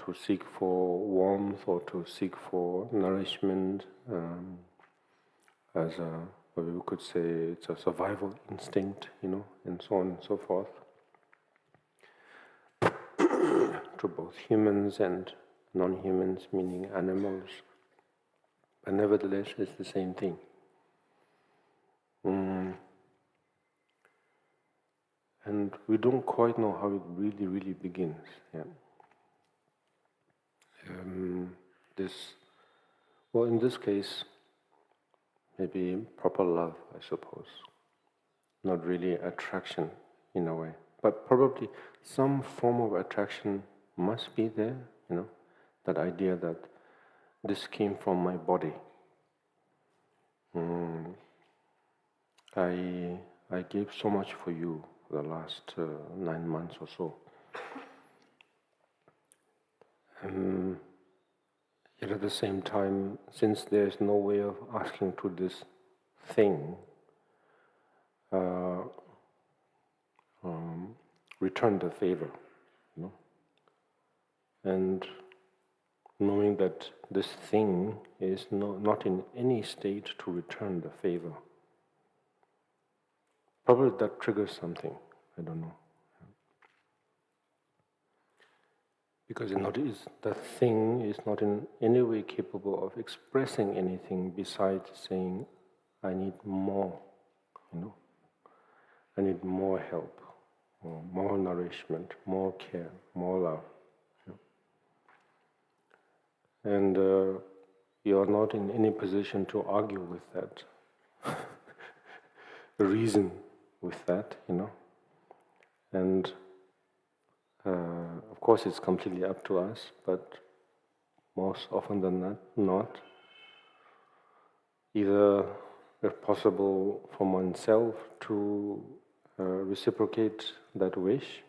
to seek for warmth or to seek for nourishment, as what we could say it's a survival instinct, and so on and so forth, to both humans and non-humans, meaning animals. But nevertheless, it's the same thing. And we don't quite know how it really, really begins. Yeah. In this case, maybe proper love, I suppose. Not really attraction in a way, but probably some form of attraction must be there, that idea that this came from my body. I gave so much for you for the last 9 months or so. Yet at the same time, since there's no way of asking to this thing, return the favor, you know, and knowing that this thing is not in any state to return the favor. Probably that triggers something, I don't know. Because that thing is not in any way capable of expressing anything besides saying, I need more, you know. I need more help, or more nourishment, more care, more love. And you are not in any position to argue with that, reason with that, you know. And of course it's completely up to us, but most often than not, either if possible from oneself to reciprocate that wish,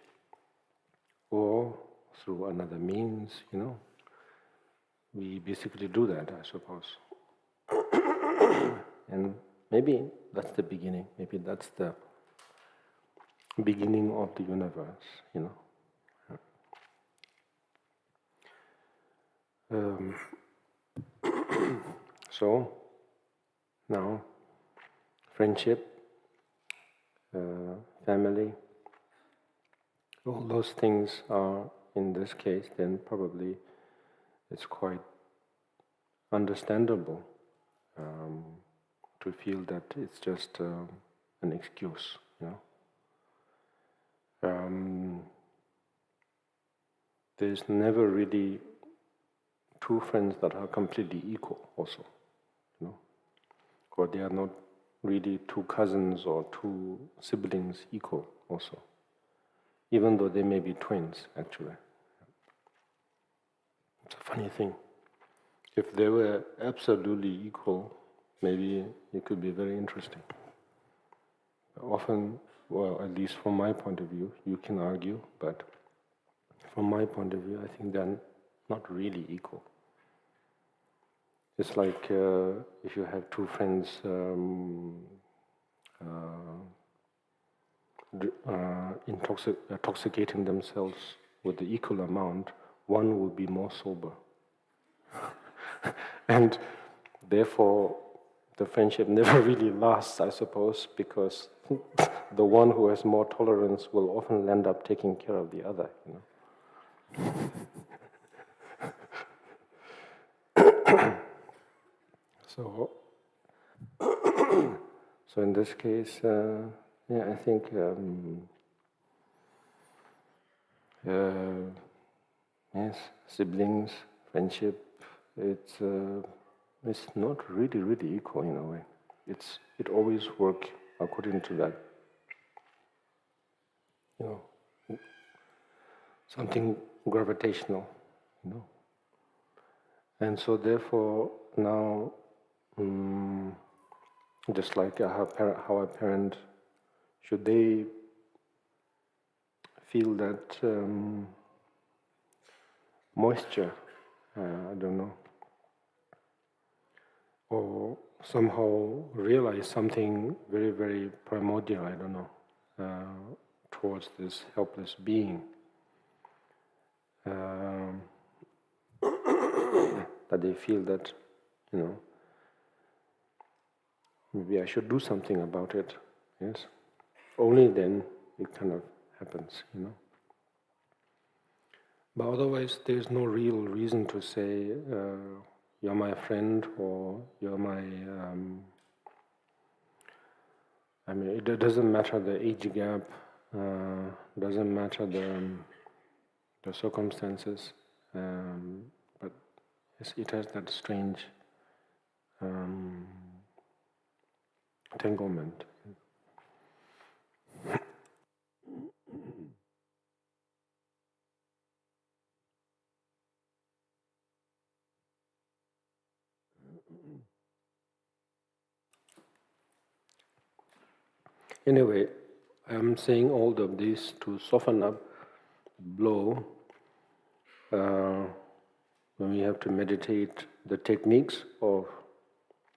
or through another means, you know. We basically do that, I suppose. And maybe that's the beginning. Maybe that's the beginning of the universe, you know. So, now, friendship, family, all those things are, in this case, then probably it's quite understandable to feel that it's just an excuse, you know. There's never really two friends that are completely equal also, you know. Or they are not really two cousins or two siblings equal also, even though they may be twins, actually. It's a funny thing. If they were absolutely equal, maybe it could be very interesting. Often, well, at least from my point of view, you can argue, but from my point of view, I think they're not really equal. It's like if you have two friends intoxicating themselves with the equal amount, one will be more sober. And therefore, the friendship never really lasts, I suppose, because the one who has more tolerance will often end up taking care of the other, you know. So in this case, I think yes, siblings, friendship, it's not really equal in a way. It always works according to that, you know, something gravitational, you know. And so therefore now, just like how a parent, should they feel that moisture, I don't know, or somehow realize something very primordial, I don't know, towards this helpless being, that they feel that, you know, maybe I should do something about it, yes? Only then it kind of happens, you know. But otherwise, there's no real reason to say, you're my friend, or you're my... I mean, it doesn't matter the age gap, doesn't matter the circumstances, but it has that strange entanglement. Anyway, I'm saying all of this to soften up blow when we have to meditate the techniques of,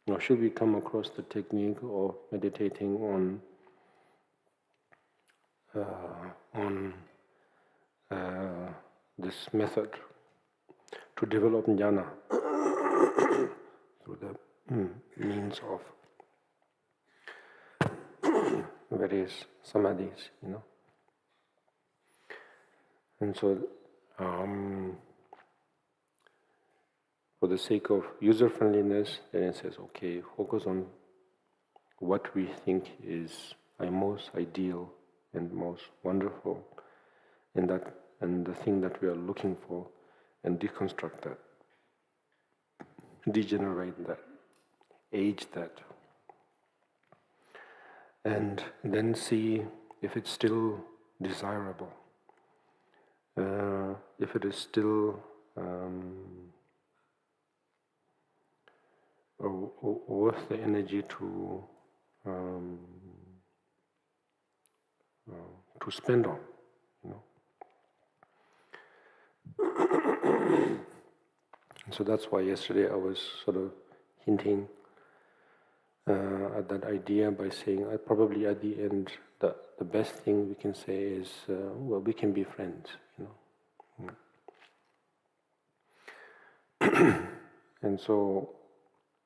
or should we come across the technique of meditating on on this method to develop jnana through the means of various samadhis, And so, for the sake of user-friendliness, then it says, okay, focus on what we think is most ideal and most wonderful, and the thing that we are looking for, and deconstruct that, degenerate that, age that, and then see if it's still desirable, if it is still worth the energy to spend on, So that's why yesterday I was sort of hinting at that idea by saying probably at the end the best thing we can say is, well, we can be friends, And so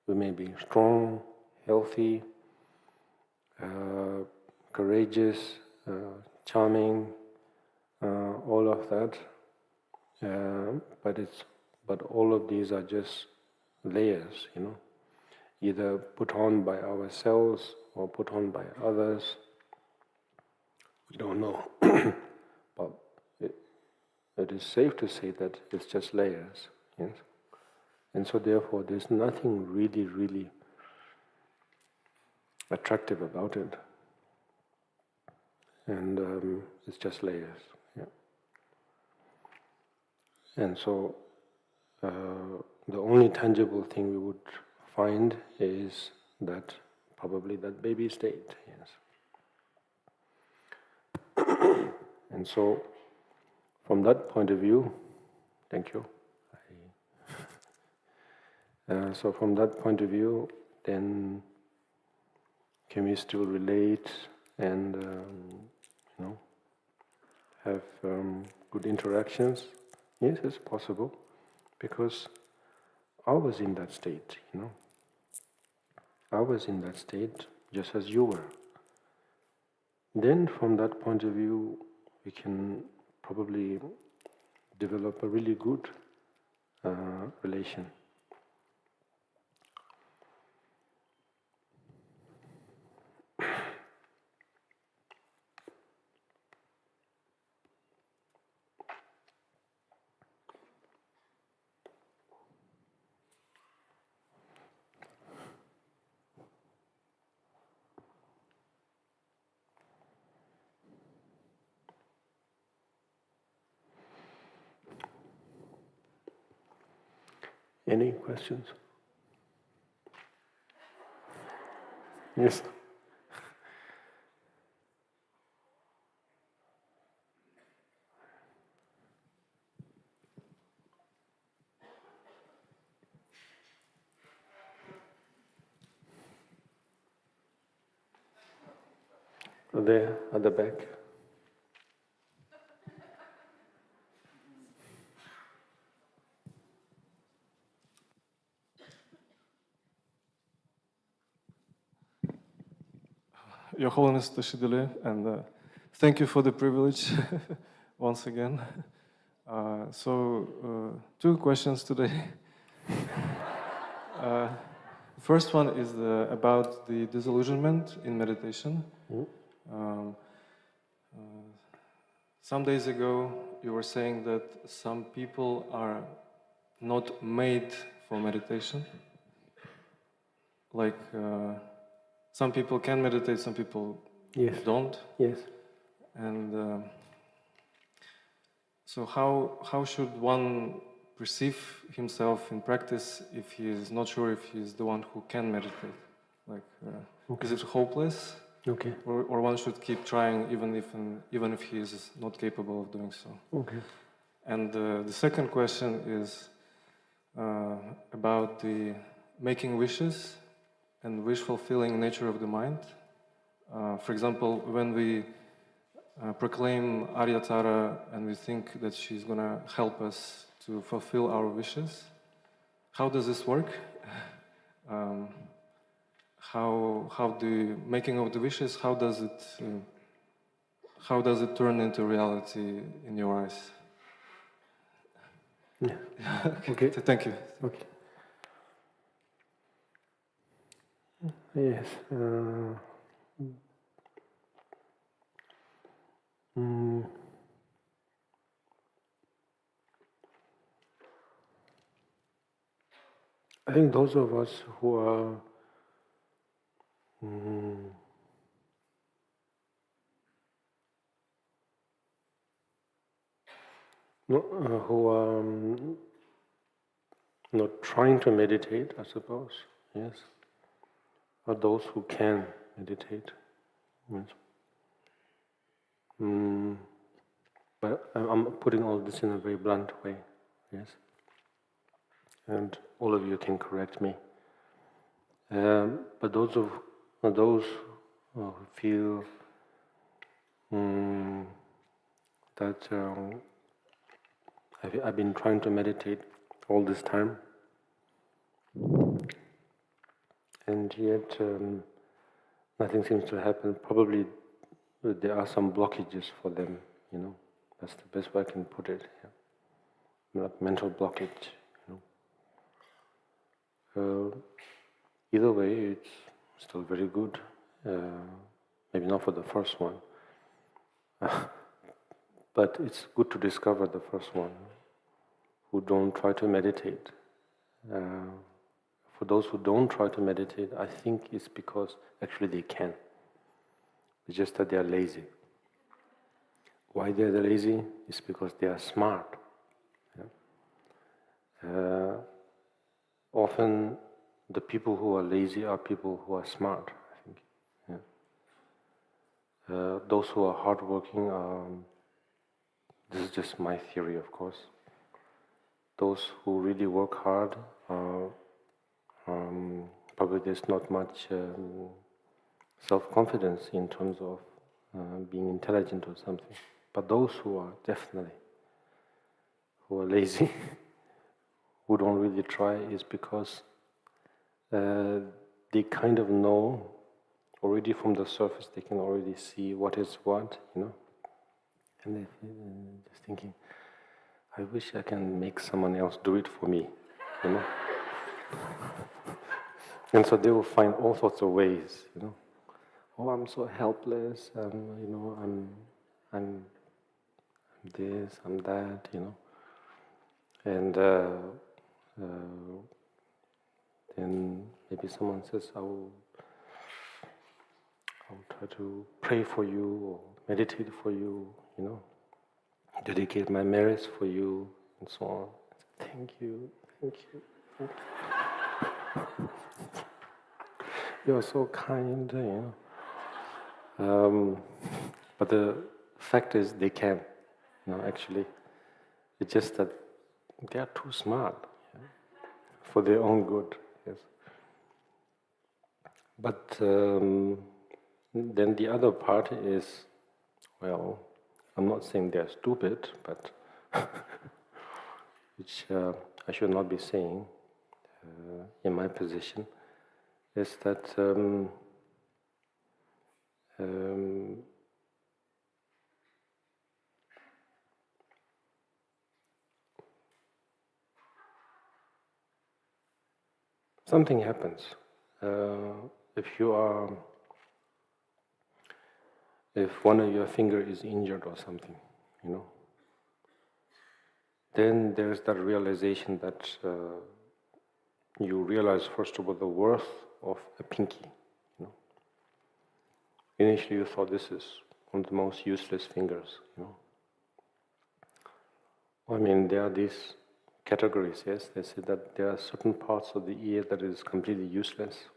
we may be strong, healthy, courageous, charming, all of that, but all of these are just layers, either put on by ourselves or put on by others. We don't know, but it is safe to say that it's just layers, yes. And so therefore there's nothing really, really attractive about it. And it's just layers, yeah. And so the only tangible thing we would find is that, probably that baby state, yes. And so, from that point of view, thank you. So from that point of view, then can we still relate and have good interactions? Yes, it's possible, because I was in that state, I was in that state just as you were. Then from that point of view, we can probably develop a really good relation. Any questions? Yes. There, at the back. Your Holiness Toshidele, and thank you for the privilege once again. Two questions today. First one is about the disillusionment in meditation. Some days ago, you were saying that some people are not made for meditation. Like, some people can meditate, some people don't. Yes. And so how should one perceive himself in practice if he is not sure if he is the one who can meditate? Like, is it hopeless? Okay. Or one should keep trying even if he is not capable of doing so? Okay. And the second question is about the making wishes and wish-fulfilling nature of the mind. For example, when we proclaim Aryatara and we think that she's going to help us to fulfill our wishes. How does this work? How the making of the wishes, how does it turn into reality in your eyes? Yeah. Okay. Thank you. Okay. Yes. I think those of us who are who are not trying to meditate, I suppose, yes, are those who can meditate. Yes. But I'm putting all this in a very blunt way, yes, and all of you can correct me. But those who feel that I've been trying to meditate all this time, and yet nothing seems to happen. Probably there are some blockages for them, you know. That's the best way I can put it. Yeah. Like mental blockage, you know. Either way, it's still very good. Maybe not for the first one, but it's good to discover the first one, who don't try to meditate. For those who don't try to meditate, I think it's because actually they can. It's just that they are lazy. Why they are lazy? It's because they are smart. Yeah? Often the people who are lazy are people who are smart, I think. Yeah? Those who are hardworking this is just my theory, of course. Those who really work hard are probably there's not much self-confidence in terms of being intelligent or something. But those who are lazy, who don't really try, is because they kind of know already from the surface. They can already see what is what, you know. And they're just thinking, I wish I can make someone else do it for me, you know. And so they will find all sorts of ways, you know. Oh, I'm so helpless. You know, I'm this, I'm that, you know. And then maybe someone says, I'll try to pray for you or meditate for you, you know, dedicate my merits for you, and so on. Thank you, thank you, thank you. You're so kind, you know. But the fact is, they can, you know, actually. It's just that they are too smart, yeah, for their own good, yes. But then the other part is, well, I'm not saying they're stupid, but which I should not be saying in my position, is that something happens. If one of your finger is injured or something, you know, then there's that realization that you realize, first of all, the worth of a pinky, you know. Initially you thought this is one of the most useless fingers, you know. I mean, there are these categories, yes. They say that there are certain parts of the ear that is completely useless.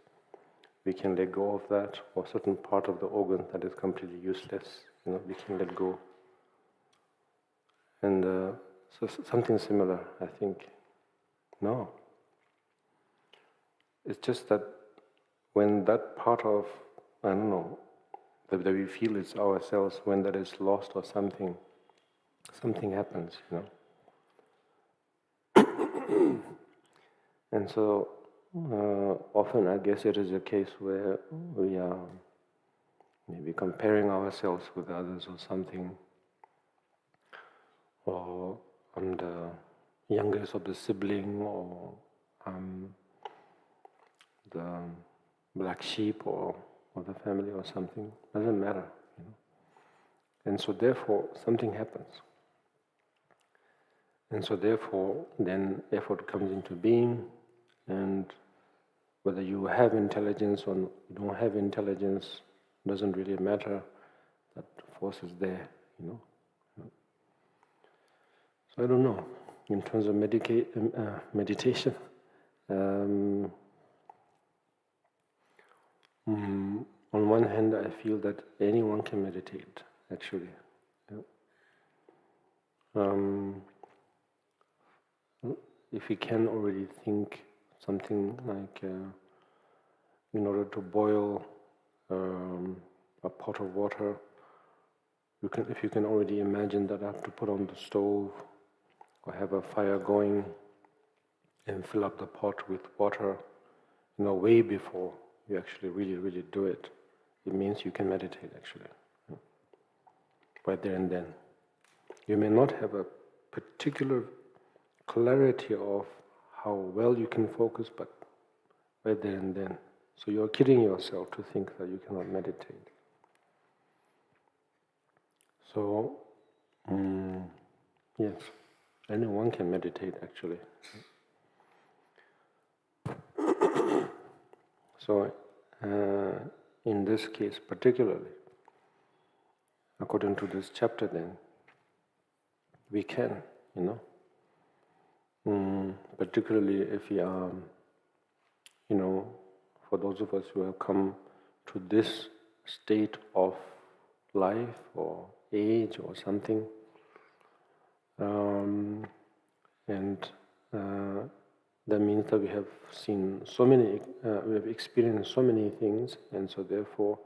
We can let go of that, or certain part of the organ that is completely useless, you know, we can let go. And so something similar, I think. No. It's just that when that part of, I don't know, that we feel it's ourselves, when that is lost or something happens, And so often I guess it is a case where we are maybe comparing ourselves with others or something, or I'm the youngest of the sibling, or I'm the black sheep of the family or something. Doesn't matter, And so therefore something happens. And so therefore then effort comes into being, and whether you have intelligence or you don't have intelligence doesn't really matter. That force is there, So I don't know. In terms of meditation, on one hand, I feel that anyone can meditate, actually. If you can already think something like, in order to boil a pot of water, if you can already imagine that I have to put on the stove or have a fire going and fill up the pot with water, way before you actually really do it, it means you can meditate, actually, right there and then. You may not have a particular clarity of how well you can focus, but right there and then. So you're kidding yourself to think that you cannot meditate. So, yes, anyone can meditate, actually. So, in this case particularly, according to this chapter then, we can, particularly if we are, for those of us who have come to this state of life or age or something, and that means that we have seen so many, we have experienced so many things, and so therefore,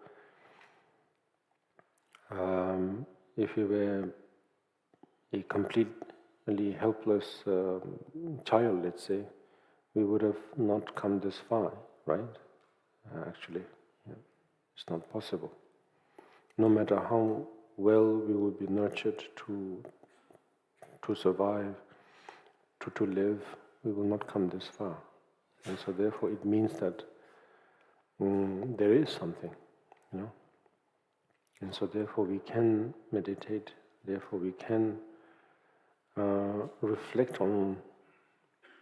if we were a completely helpless child, let's say, we would have not come this far, right? Actually, it's not possible. No matter how well we will be nurtured to survive, to live, we will not come this far. And so therefore it means that there is something, And so therefore we can meditate, therefore we can reflect on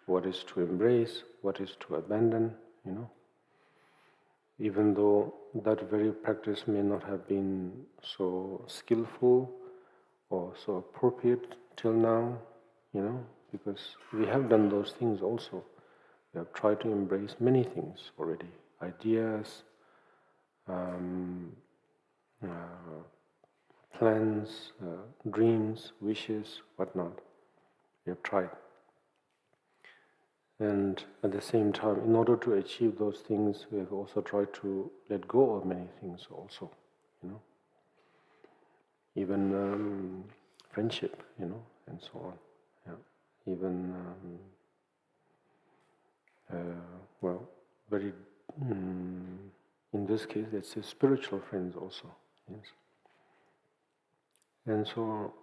what is to embrace, what is to abandon, Even though that very practice may not have been so skillful or so appropriate till now, because we have done those things also. We have tried to embrace many things already, ideas, plans, dreams, wishes, whatnot. We have tried. And at the same time, in order to achieve those things, we have also tried to let go of many things also, Even friendship, and so on. Yeah. Even, very, in this case, let's say spiritual friends also, yes. And so,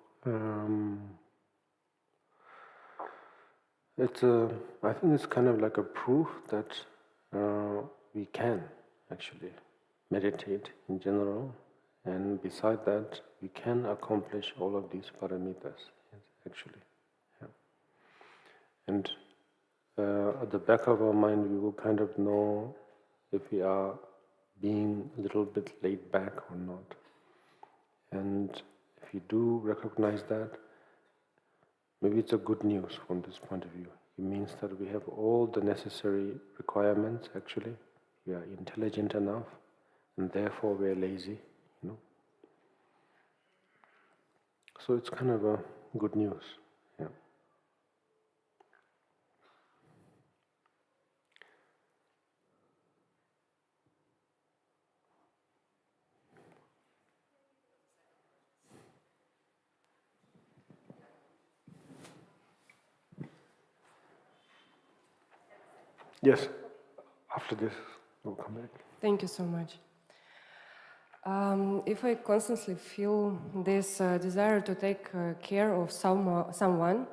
I think it's kind of like a proof that we can actually meditate in general, and beside that, we can accomplish all of these paramitas, yes, actually. Yeah. And at the back of our mind, we will kind of know if we are being a little bit laid back or not. And if you do recognize that, maybe it's a good news from this point of view. It means that we have all the necessary requirements, actually. We are intelligent enough, and therefore we are lazy, So it's kind of a good news, yeah. Yes, after this, we'll come back. Thank you so much. If I constantly feel this desire to take care of someone,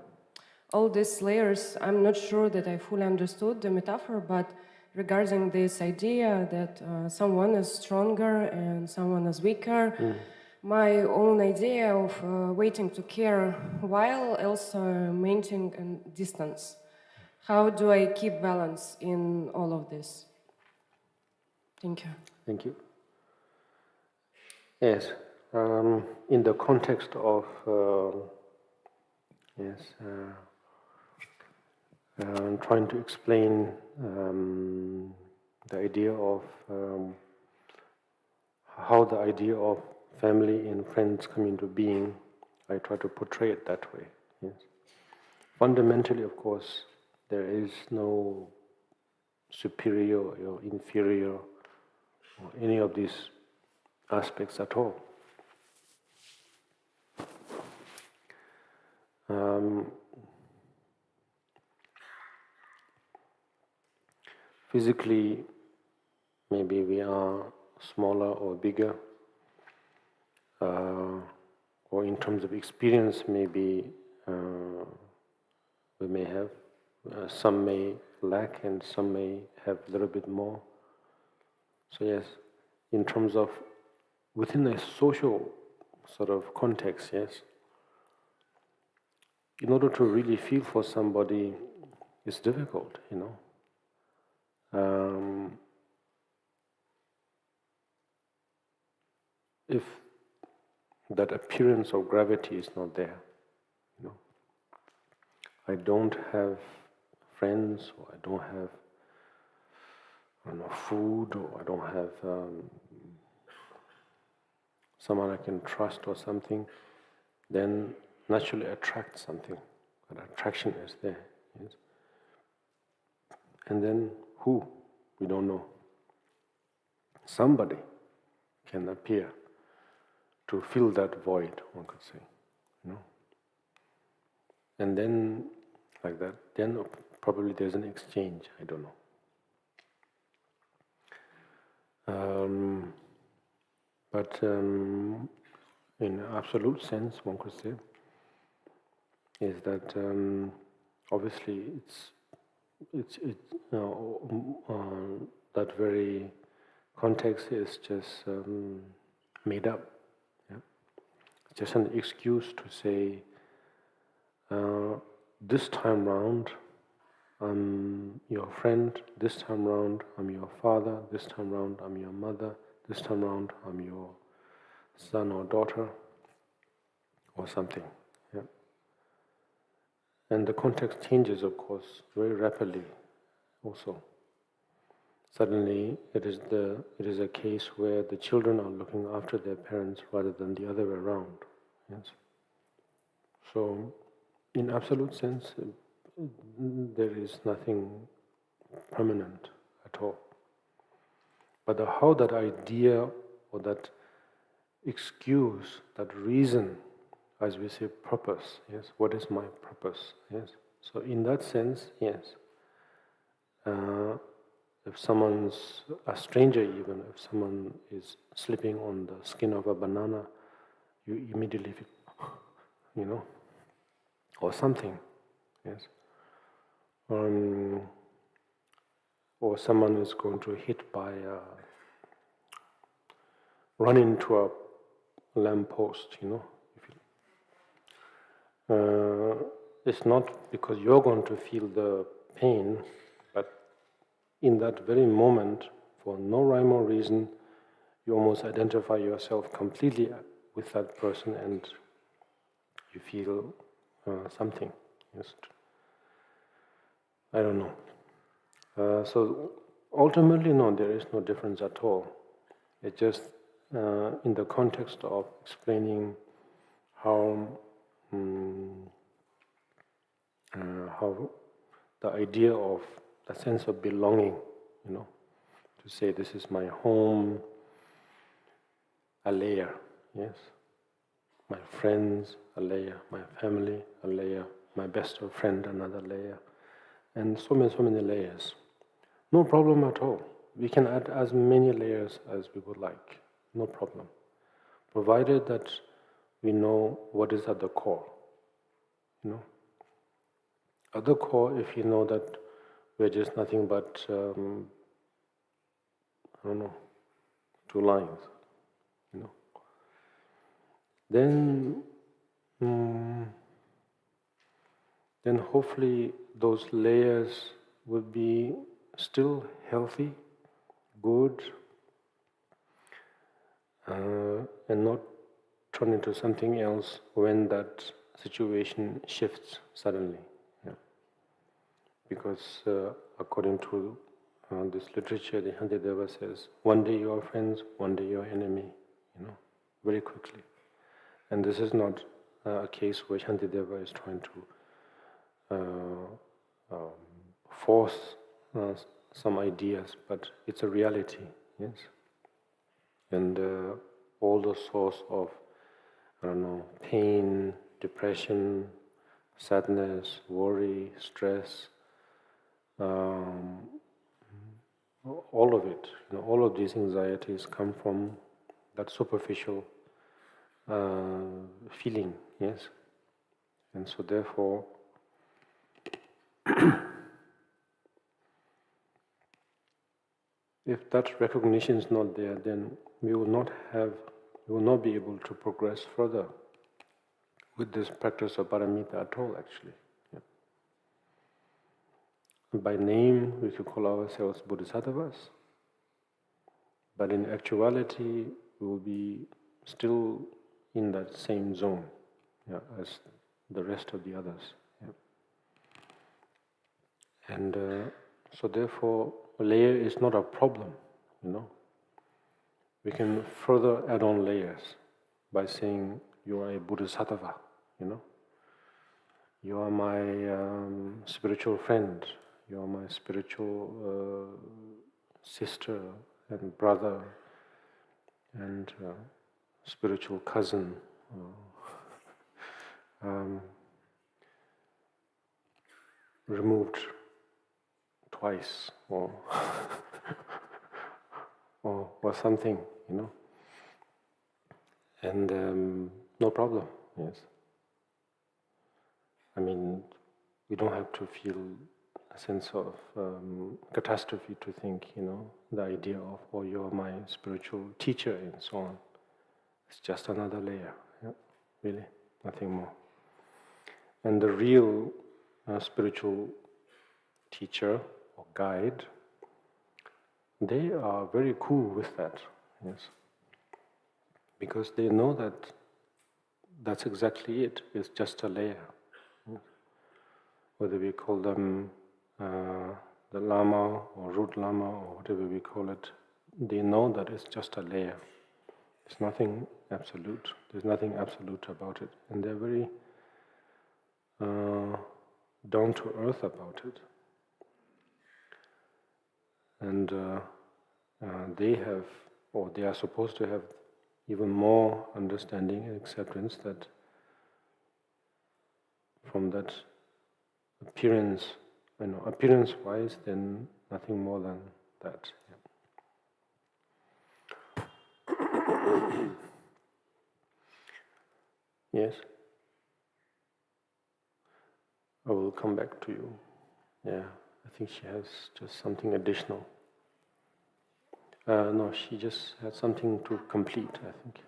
all these layers, I'm not sure that I fully understood the metaphor, but regarding this idea that someone is stronger and someone is weaker, my own idea of waiting to care while also maintaining a distance. How do I keep balance in all of this? Thank you. Thank you. Yes, in the context of trying to explain the idea of how the idea of family and friends come into being, I try to portray it that way. Yes. Fundamentally, of course, there is no superior or inferior or any of these aspects at all. Physically, maybe we are smaller or bigger, or in terms of experience, maybe we may have, some may lack and some may have a little bit more. So yes, in terms of within a social sort of context, yes, in order to really feel for somebody, it's difficult, you know. If that appearance of gravity is not there, you know, I don't have friends, or I don't have, I don't know, food, or I don't have someone I can trust or something, then naturally attract something. That attraction is there. Yes? And then who? We don't know. Somebody can appear to fill that void, one could say. You know? And then, like that, then probably there's an exchange, I don't know. But in absolute sense, one could say, is that obviously that very context is just made up. Yeah? It's just an excuse to say, this time round I'm your friend, this time round I'm your father, this time round I'm your mother, this time round I'm your son or daughter, or something. Yeah? And the context changes, of course, very rapidly also. Suddenly it is a case where the children are looking after their parents rather than the other way around. Yes. So in absolute sense, there is nothing permanent at all. But how that idea or that excuse, that reason, as we say, purpose, yes, what is my purpose, yes. So in that sense, yes, if someone's a stranger, even if someone is sleeping on the skin of a banana, you immediately feel, you know, or something, yes. Or someone is going to hit by run into a lamppost, you know. It's not because you're going to feel the pain, but in that very moment, for no rhyme or reason, you almost identify yourself completely with that person, and you feel something. Yes. I don't know. So ultimately, no, there is no difference at all. It's just in the context of explaining how the idea of the sense of belonging, you know, to say this is my home, a layer, yes, my friends, a layer, my family, a layer, my best of friend, another layer, and so many layers. No problem at all. We can add as many layers as we would like, no problem. Provided that we know what is at the core. You know? At the core, if you know that we're just nothing but, I don't know, 2 lines, you know, then hopefully those layers will be still healthy, good, and not turn into something else when that situation shifts suddenly. Yeah. Because according to this literature, the Shantideva says, one day you are friends, one day you are enemy, you know, very quickly. And this is not a case where Shantideva is trying to force some ideas, but it's a reality, yes. And all the source of, I don't know, pain, depression, sadness, worry, stress, all of it, you know, all of these anxieties come from that superficial feeling, yes. And so therefore, if that recognition is not there, then we will not be able to progress further with this practice of paramita at all, actually. Yeah. By name, we could call ourselves Bodhisattvas, but in actuality, we will be still in that same zone, yeah, as the rest of the others. Yeah. And so therefore, a layer is not a problem, you know. We can further add on layers by saying, you are a Bodhisattva, you know. You are my spiritual friend, you are my spiritual sister and brother and spiritual cousin. Removed twice or or something, you know. And no problem, yes. I mean, we don't have to feel a sense of catastrophe to think, you know, the idea of, oh, you're my spiritual teacher and so on. It's just another layer, yeah? Really, nothing more. And the real spiritual teacher or guide, they are very cool with that, yes. Because they know that that's exactly it, it's just a layer. Whether we call them the Lama or Root Lama or whatever we call it, they know that it's just a layer. It's nothing absolute. There's nothing absolute about it. And they're very down to earth about it. And they have, or they are supposed to have, even more understanding and acceptance that from that appearance, you know, appearance-wise, then nothing more than that. Yeah. Yes? I will come back to you. Yeah, I think she has just something additional. No, she just had something to complete, I think.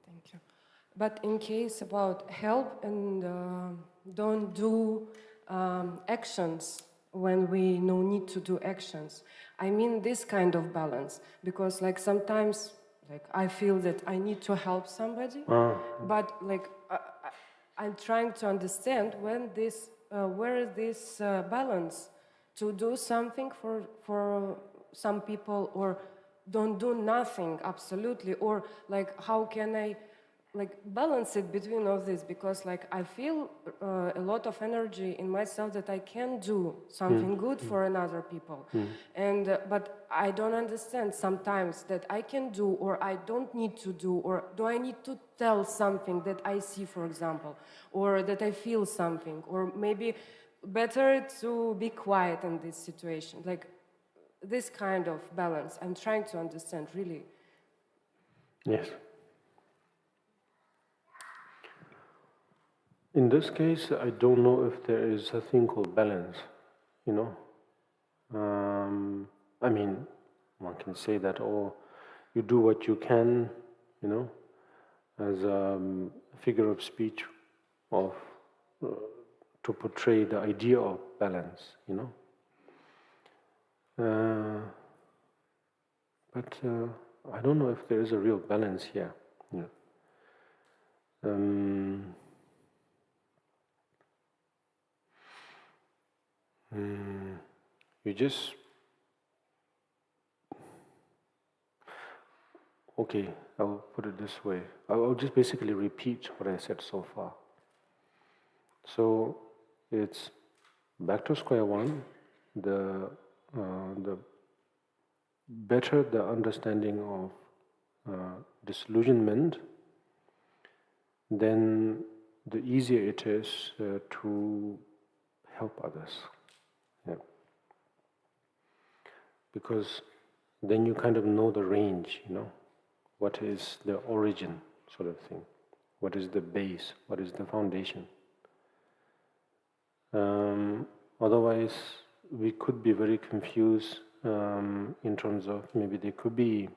Thank you. But in case about help and don't do actions when we no need to do actions, I mean this kind of balance, because like sometimes like I feel that I need to help somebody, but like I'm trying to understand when this where is this balance to do something for some people or don't do nothing absolutely, or like how can I like balance it between all this, because like I feel a lot of energy in myself that I can do something good for another people, and but I don't understand sometimes that I can do or I don't need to do, or do I need to tell something that I see, for example, or that I feel something, or maybe better to be quiet in this situation, like this kind of balance I'm trying to understand really. Yes. In this case, I don't know if there is a thing called balance, you know. I mean, one can say that, oh, you do what you can, you know, as a figure of speech of to portray the idea of balance, you know. But I don't know if there is a real balance here. You know. You just, okay, I'll put it this way. I'll just basically repeat what I said so far. So it's back to square one. The better the understanding of disillusionment, then the easier it is to help others. Yeah. Because then you kind of know the range, you know, what is the origin, sort of thing, what is the base, what is the foundation. Otherwise, we could be very confused in terms of maybe there could be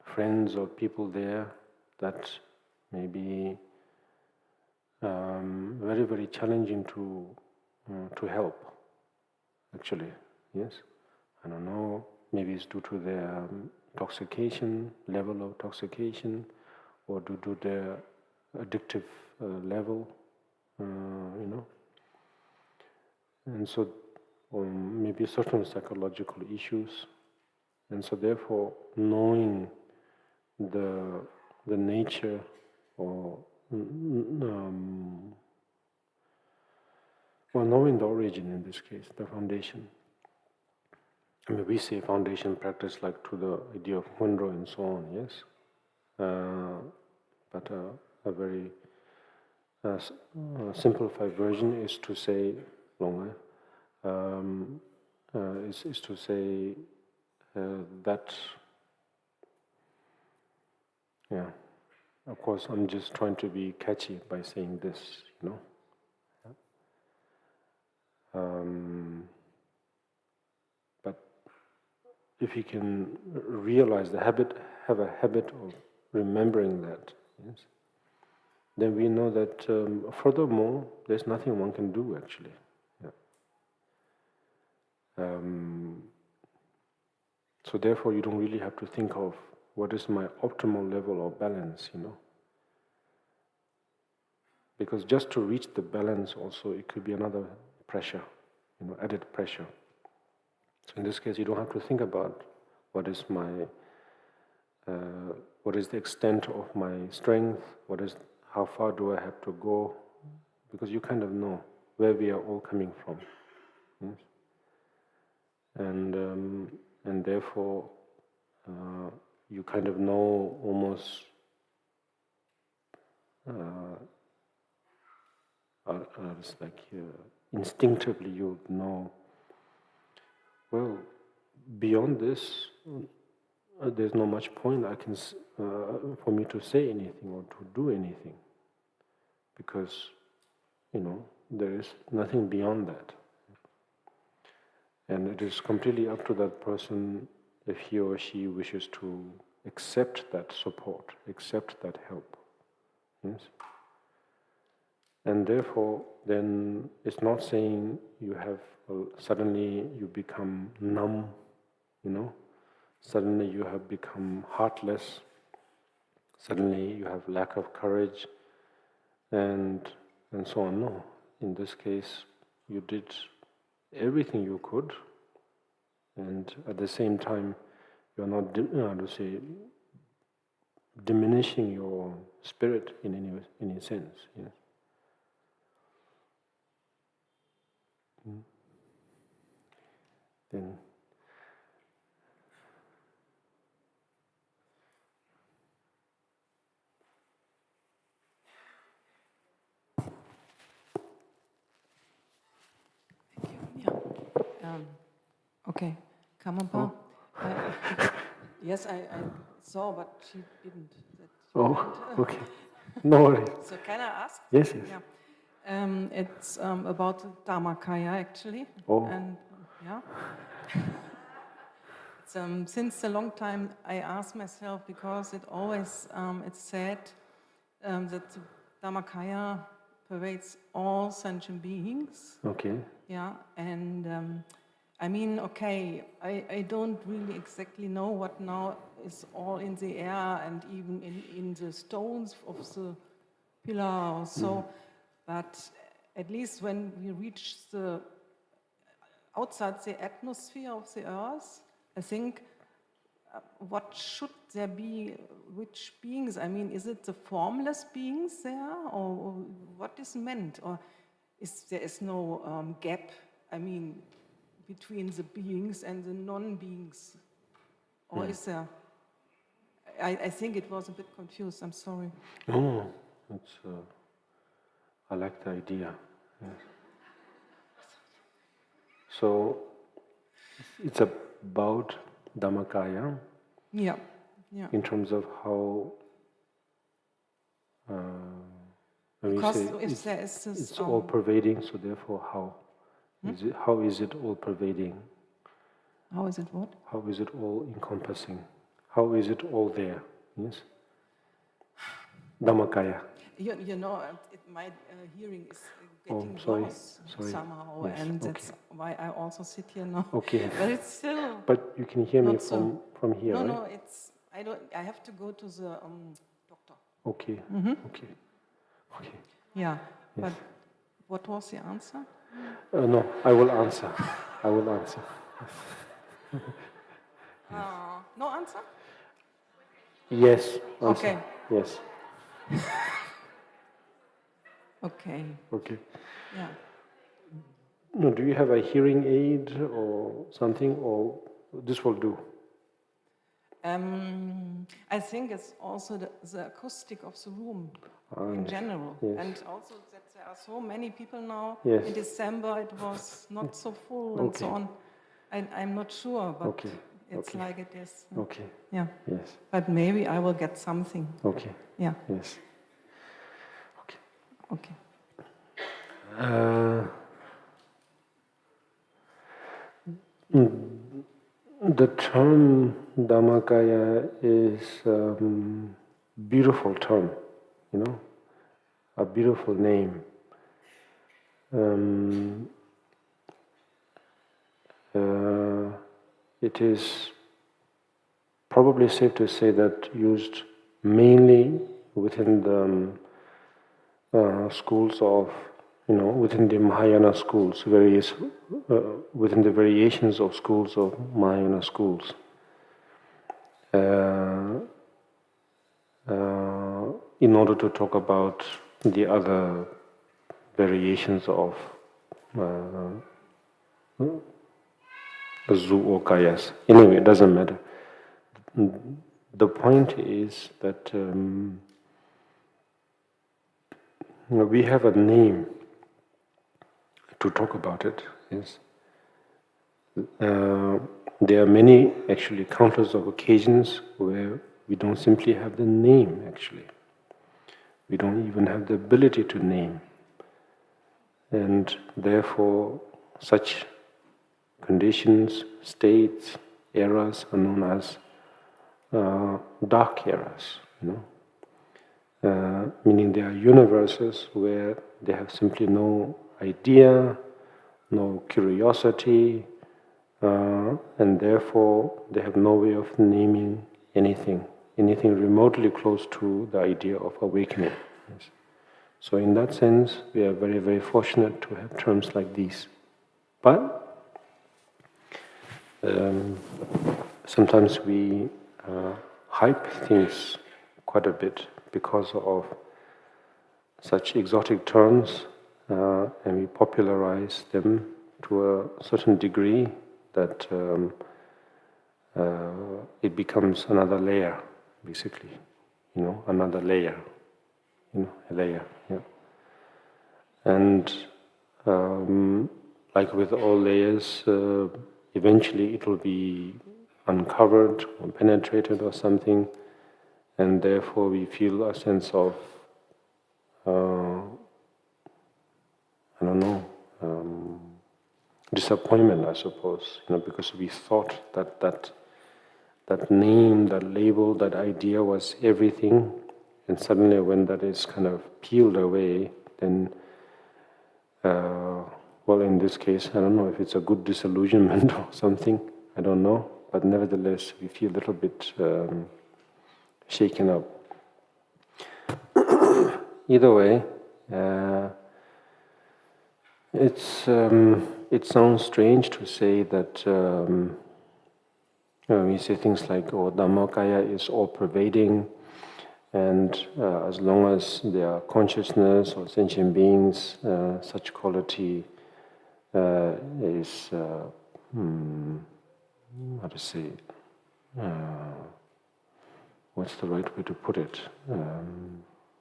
friends or people there that may be very, very challenging to help, actually, yes. I don't know, maybe it's due to their intoxication, level of intoxication, or due to their addictive level, you know. And so, or maybe certain psychological issues. And so therefore, knowing the nature or knowing the origin in this case, the foundation. I mean, we say foundation practice like to the idea of Munro and so on, yes? But a very simplified version is to say, is to say that, yeah, of course I'm just trying to be catchy by saying this, you know. But if you can realize the habit, have a habit of remembering that, yes, then we know that furthermore, there's nothing one can do actually. Yeah. So therefore, you don't really have to think of what is my optimal level of balance, you know. Because just to reach the balance also, it could be another pressure, you know, added pressure. So in this case, you don't have to think about what is the extent of my strength, how far do I have to go, because you kind of know where we are all coming from. Yes? And therefore, you kind of know almost it's like instinctively you know, well, beyond this, there's not much point for me to say anything or to do anything, because, you know, there is nothing beyond that. And it is completely up to that person if he or she wishes to accept that support, accept that help. Yes? And therefore, then it's not saying you have suddenly you become numb, you know, suddenly you have become heartless, suddenly you have lack of courage, and so on. No, in this case, you did everything you could, and at the same time, you are not, diminishing your spirit in any sense. Yes. Then Okay, Karmapa. Yes, I saw, but she didn't. Okay. No worries. So can I ask? Yes, yes. Yeah. It's about the Dharmakaya, actually. Oh. And yeah. It's, since a long time, I ask myself, because it always it's said that the Dharmakaya pervades all sentient beings. Okay. Yeah, and I mean, okay, I don't really exactly know what now is all in the air and even in the stones of the pillar or so, but at least when we reach the outside the atmosphere of the earth, I think what should there be, which beings? I mean, is it the formless beings there, or what is meant? Or there is no gap, I mean, between the beings and the non-beings? Or is there? I think it was a bit confused, I'm sorry. No, it's, I like the idea. Yes. So, it's about Dhammakaya. Yeah, yeah. In terms of how, when you Because say if there is this, it's all pervading, so therefore how? How is it all pervading? How is it what? How is it all encompassing? How is it all there? Yes? Dhammakaya. You know, my hearing is getting sorry. worse somehow, Yes, and okay. that's why I also sit here now. Okay. But it's still. But you can hear me not so. from here, no, right? No, it's. I don't. I have to go to the doctor. Okay. Okay. Okay. Yeah, Yes. but what was the answer? No, I will answer. I will answer. No answer? Yes. Answer. Okay. Yes. Okay. Okay. Yeah. No, do you have a hearing aid or something, or this will do? I think it's also the acoustic of the room in general. Yes. And also that there are so many people now. Yes. In December it was not so full and so on. I'm not sure, but it's like it is. Okay. Yeah. Yes. But maybe I will get something. Okay. Yeah. Yes. Okay. Okay. The term Dhammakaya is beautiful term, you know, a beautiful name. It is probably safe to say that used mainly within the schools of, within the Mahayana schools, within the variations of schools of Mahayana schools. In order to talk about the other variations of Zu or Kayas. Anyway, it doesn't matter. The point is that we have a name to talk about it. Yes. There are many, actually, countless of occasions where we don't simply have the name, actually. We don't even have the ability to name. And therefore, such conditions, states, eras are known as dark eras, meaning they are universes where they have simply no idea, no curiosity, and therefore they have no way of naming anything remotely close to the idea of awakening. Yes. So in that sense, we are very, very fortunate to have terms like these. But sometimes we hype things quite a bit because of such exotic terms, and we popularize them to a certain degree that it becomes another layer, basically, another layer, a layer, yeah. And like with all layers, eventually it will be uncovered or penetrated or something, and therefore we feel a sense of, I don't know, disappointment, I suppose, because we thought that name, that label, that idea was everything, and suddenly when that is kind of peeled away, then, well, in this case, I don't know if it's a good disillusionment or something, I don't know, but nevertheless, we feel a little bit shaken up. Either way, it sounds strange to say that we say things like, "Oh, Dhammakaya is all-pervading," and as long as there are consciousness or sentient beings, such quality is how to say? What's the right way to put it?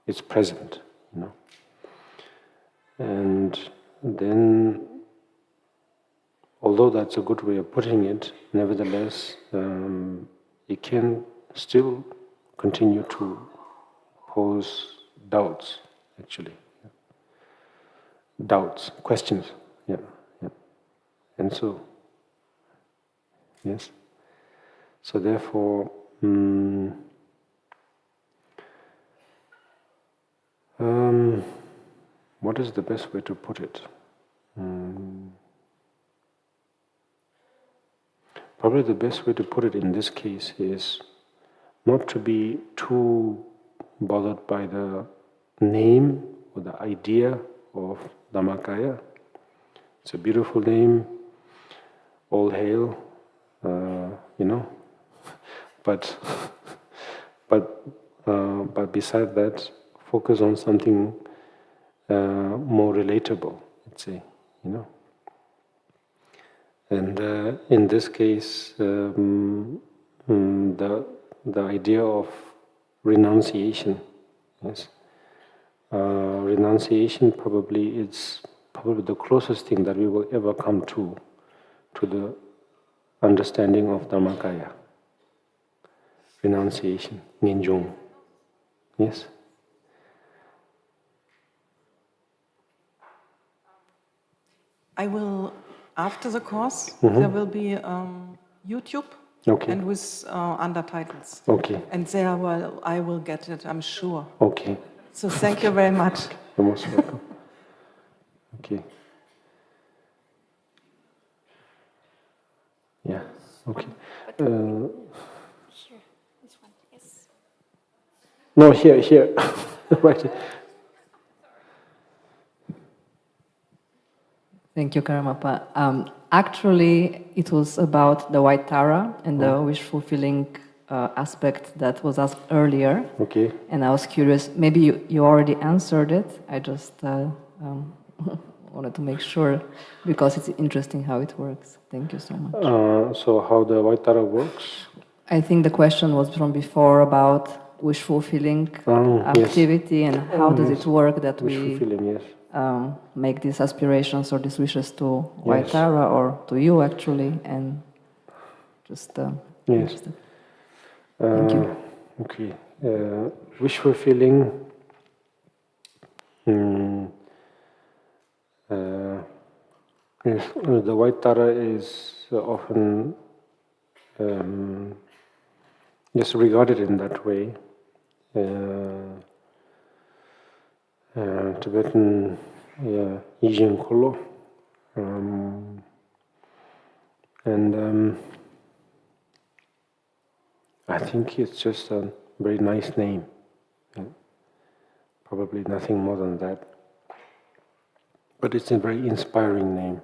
It's present, And then, although that's a good way of putting it, nevertheless, it can still continue to pose doubts, actually. Doubts, questions, yeah. And so, yes. So therefore, what is the best way to put it? Probably the best way to put it in this case is not to be too bothered by the name or the idea of Dhammakaya. It's a beautiful name, all hail, but beside that, focus on something more relatable, let's say, And in this case, the idea of renunciation, yes, renunciation probably is the closest thing that we will ever come to the understanding of Dhammakaya. Renunciation, Ninjung, yes. I will, after the course, there will be YouTube and with undertitles. Okay. And there I will get it, I'm sure. Okay. So thank you very much. You're most welcome. Okay. Yeah, okay. Here, this one, yes. No, here. Right here. Thank you, Karmapa. Actually, it was about the white Tara and the wish-fulfilling aspect that was asked earlier. Okay. And I was curious, maybe you already answered it. I just wanted to make sure, because it's interesting how it works. Thank you so much. So how the white Tara works? I think the question was from before about wish-fulfilling activity, yes. and how does it work that Wish-fulfilling, yes. Make these aspirations or these wishes to White Yes. Tara or to you actually, and just yes. interested. Thank you. Okay. Wish fulfilling. Yes, the white Tara is often just regarded in that way. Tibetan Yijin Kolo. And I think it's just a very nice name. Probably nothing more than that. But it's a very inspiring name.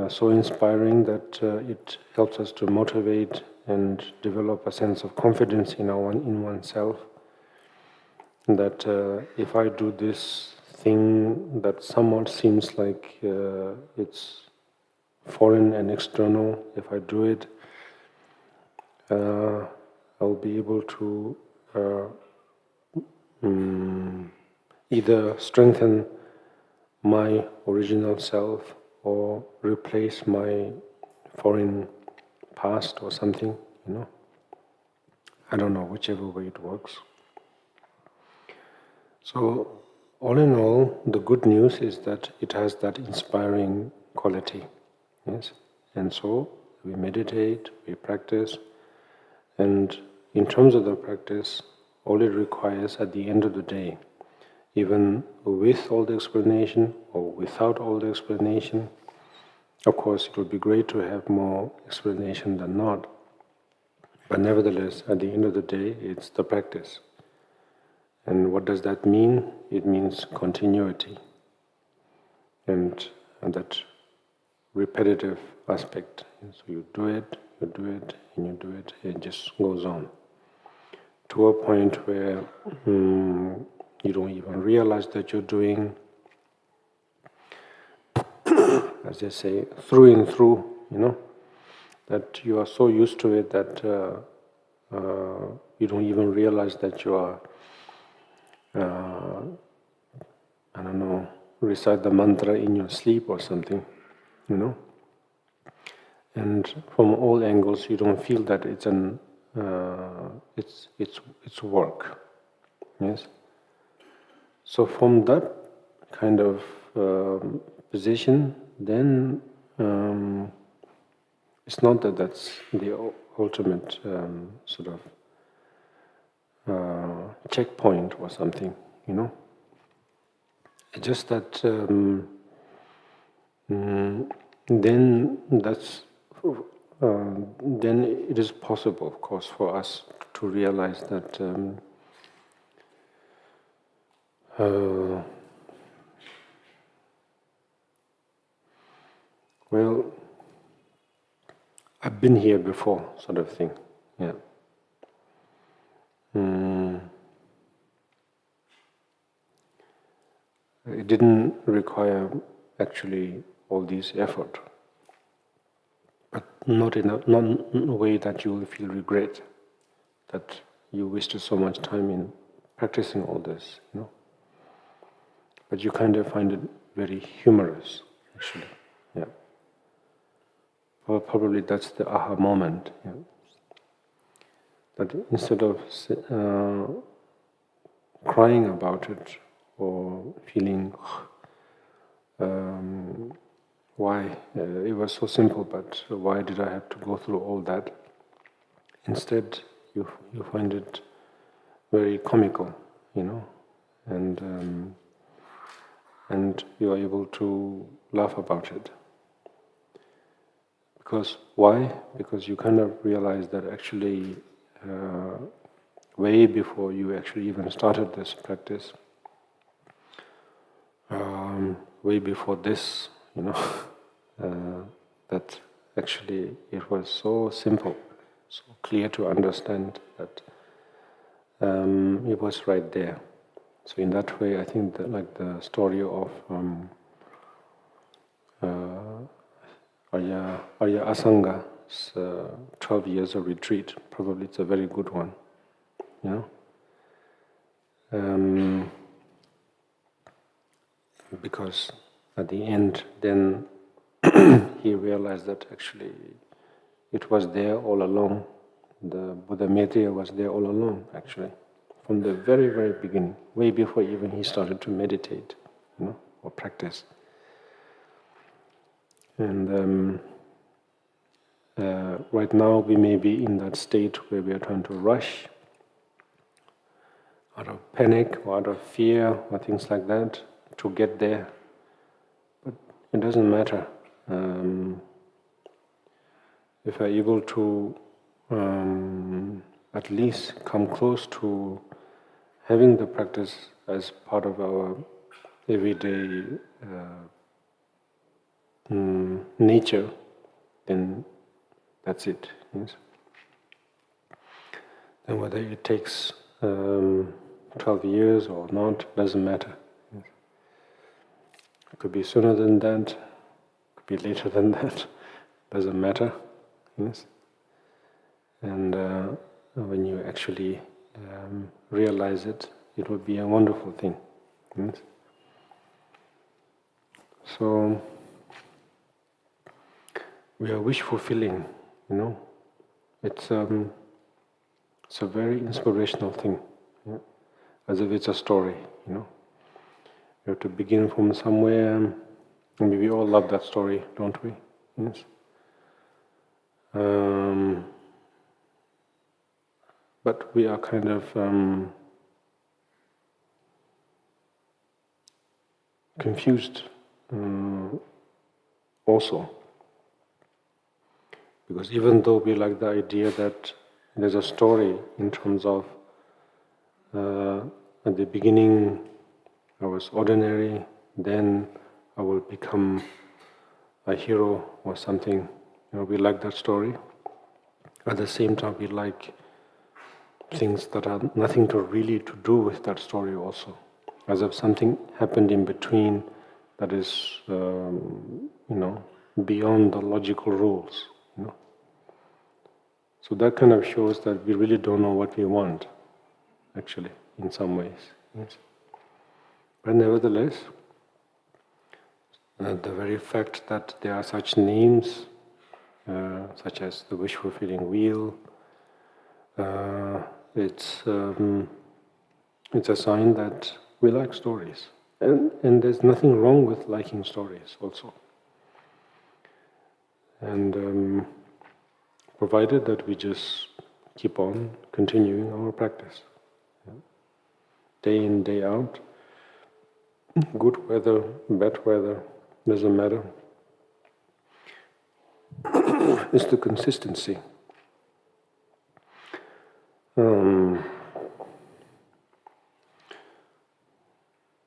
So inspiring that it helps us to motivate and develop a sense of confidence in oneself, that if I do this thing that somewhat seems like it's foreign and external, if I do it, I'll be able to either strengthen my original self or replace my foreign past or something, I don't know, whichever way it works. So, all in all, the good news is that it has that inspiring quality, yes? And so, we meditate, we practice, and in terms of the practice, all it requires at the end of the day, even with all the explanation or without all the explanation, of course it would be great to have more explanation than not, but nevertheless, at the end of the day, it's the practice. And what does that mean? It means continuity, and that repetitive aspect. And so you do it, and you do it, and it just goes on to a point where you don't even realize that you're doing, as they say, through and through, that you are so used to it that you don't even realize that you are, recite the mantra in your sleep or something, And from all angles, you don't feel that it's it's work, yes. So from that kind of position, then it's not that that's the ultimate sort of checkpoint or something, It's just that then that's then it is possible, of course, for us to realize that well, I've been here before, sort of thing, yeah. It didn't require actually all this effort, but not in a way that you will feel regret that you wasted so much time in practicing all this, But you kind of find it very humorous, actually, yeah. Well, probably that's the aha moment, yeah. That instead of crying about it or feeling why it was so simple, but why did I have to go through all that? Instead, you find it very comical, and you are able to laugh about it. Because why? Because you kind of realize that actually way before you actually even started this practice, way before this, that actually it was so simple, so clear to understand that it was right there. So in that way, I think that like the story of Arya Asanga's 12 years of retreat, probably it's a very good one, because at the end, then he realized that actually it was there all along. The Buddha Maitreya was there all along, actually, from the very, very beginning, way before even he started to meditate, or practice. And right now we may be in that state where we are trying to rush out of panic or out of fear or things like that to get there. But it doesn't matter. If we're able to at least come close to having the practice as part of our everyday nature, then that's it. Yes. And whether it takes 12 years or not, doesn't matter. It could be sooner than that, it could be later than that, doesn't matter. Yes. And when you actually realize it, it would be a wonderful thing. Yes. So we are wish fulfilling, It's a very inspirational thing, as if it's a story, You have to begin from somewhere, and we all love that story, don't we? Yes. But we are kind of confused also. Because even though we like the idea that there's a story in terms of at the beginning I was ordinary, then I will become a hero or something. We like that story. At the same time, we like things that are nothing to do with that story also. As if something happened in between that is, beyond the logical rules. So that kind of shows that we really don't know what we want, actually, in some ways. Yes. But nevertheless, the very fact that there are such names, such as the wish-fulfilling wheel, it's a sign that we like stories. And there's nothing wrong with liking stories also. And provided that we just keep on continuing our practice. Day in, day out, good weather, bad weather, doesn't matter. It's the consistency.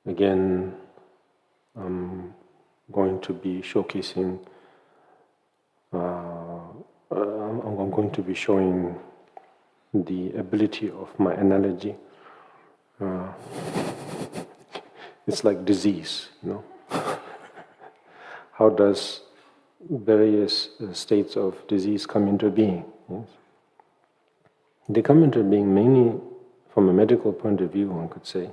Again, I'm going to be showcasing, I'm going to be showing the ability of my analogy. It's like disease, How does various states of disease come into being? Yes? They come into being mainly from a medical point of view, one could say,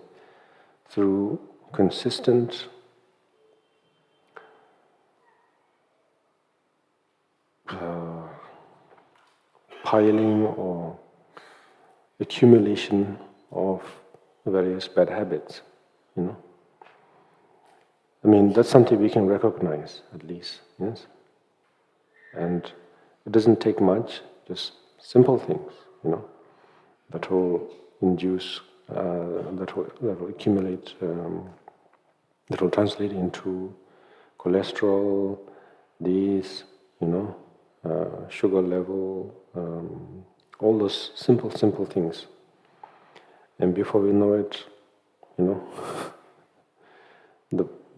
through consistent piling or accumulation of various bad habits, I mean, that's something we can recognize, at least, yes? And it doesn't take much, just simple things, that will induce, that will accumulate, that will translate into cholesterol, these, sugar level, all those simple things. And before we know it,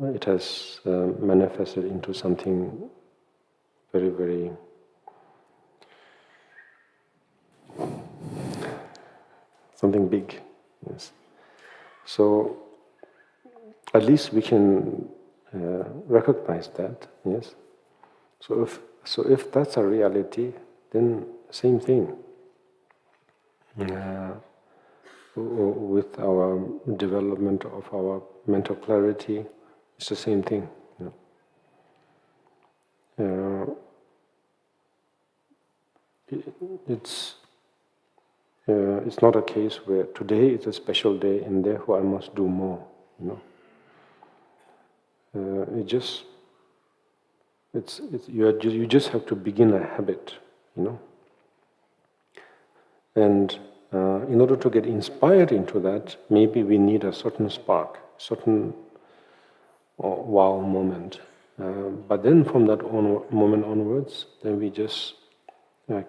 it has manifested into something very, very something big. Yes. So at least we can recognize that. Yes. So if that's a reality, then same thing. With our development of our mental clarity, it's the same thing. It's not a case where today is a special day and therefore I must do more. You just have to begin a habit. And in order to get inspired into that, maybe we need a certain spark, certain wow moment. But then from that moment onwards, then we just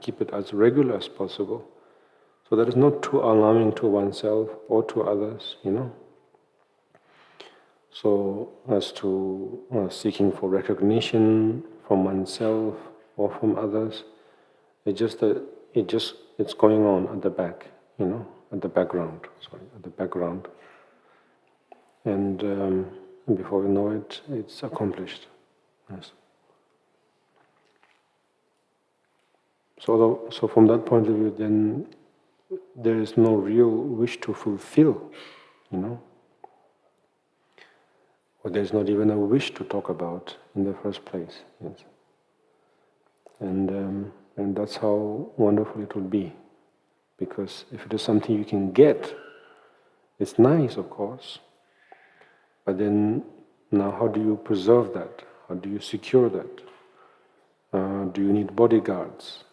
keep it as regular as possible. So that is not too alarming to oneself or to others, So as to seeking for recognition from oneself or from others, it's going on at the back, at the background. At the background. And before we know it, it's accomplished. Yes. So from that point of view, then there is no real wish to fulfill, or there's not even a wish to talk about in the first place. Yes. And that's how wonderful it will be, because if it is something you can get, it's nice, of course, but then now how do you preserve that? How do you secure that? Do you need bodyguards?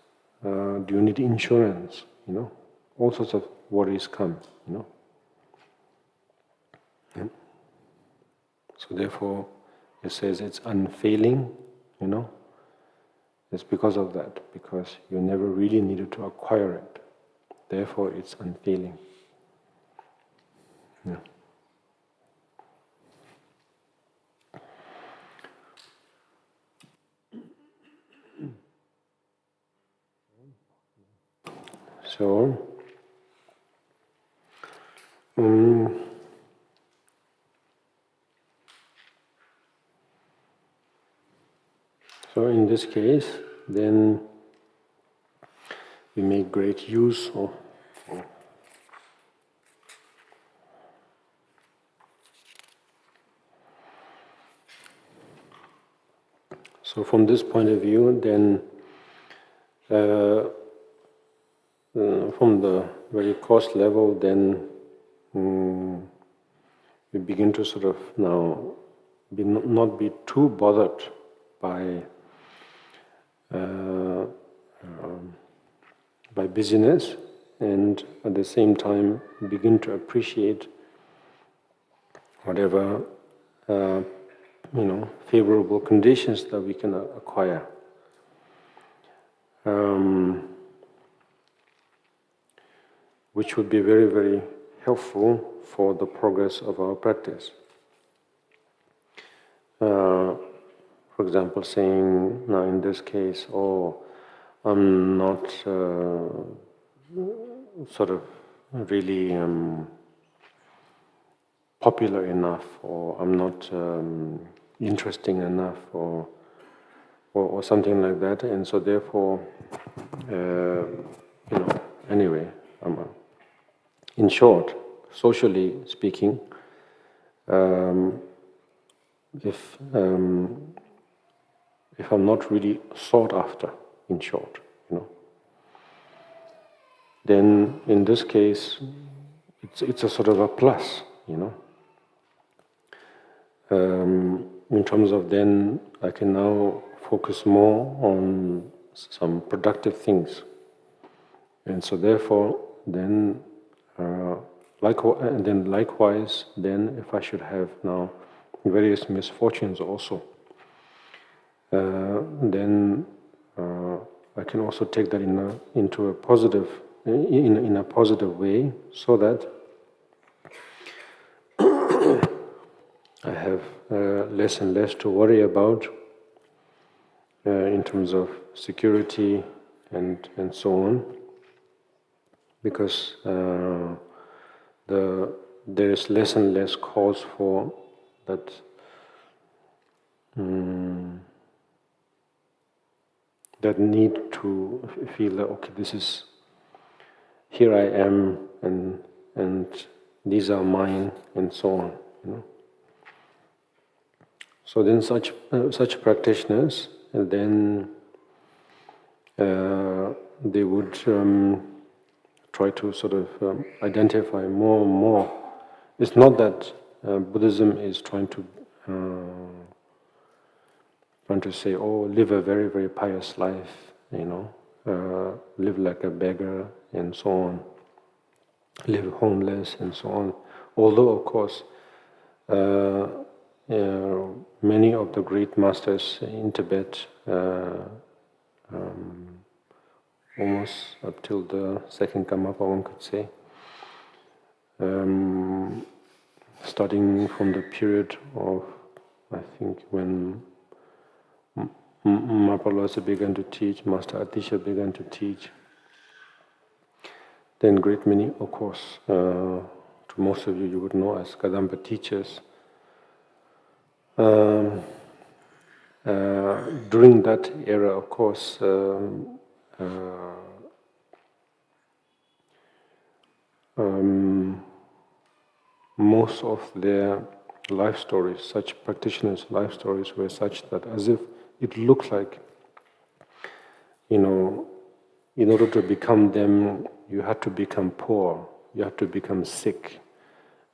Do you need insurance? All sorts of worries come, Yeah. So therefore, it says it's unfailing, It's because of that, because you never really needed to acquire it. Therefore, it's unfailing. Yeah. So, so in this case, then we make great use of so from this point of view, then from the very coarse level, then we begin to sort of now not be too bothered by busyness, and at the same time begin to appreciate whatever favorable conditions that we can acquire. Which would be very, very helpful for the progress of our practice. For example, saying, now in this case, I'm not sort of really popular enough, or I'm not interesting enough, or something like that, and so therefore, anyway, in short, socially speaking, if I'm not really sought after, in short, then in this case, it's a sort of a plus, in terms of then I can now focus more on some productive things, and so therefore then likewise, then if I should have now various misfortunes also, then I can also take that into a positive, in a positive way, so that I have less and less to worry about in terms of security and so on, because there is less and less cause for that that need to feel that, okay, here I am, and these are mine, and so on. So then such practitioners, and then they would try to sort of identify more and more. It's not that Buddhism is trying to say, live a very, very pious life, live like a beggar, and so on, live homeless, and so on. Although, of course, many of the great masters in Tibet, almost up till the second Karmapa, one could say, starting from the period of, I think, when Mapalasa began to teach, Master Atisha began to teach, then great many, of course, to most of you, you would know as Kadampa teachers. During that era, of course, most of their life stories, such practitioners' life stories, were such that as if it looked like, in order to become them, you had to become poor, you had to become sick,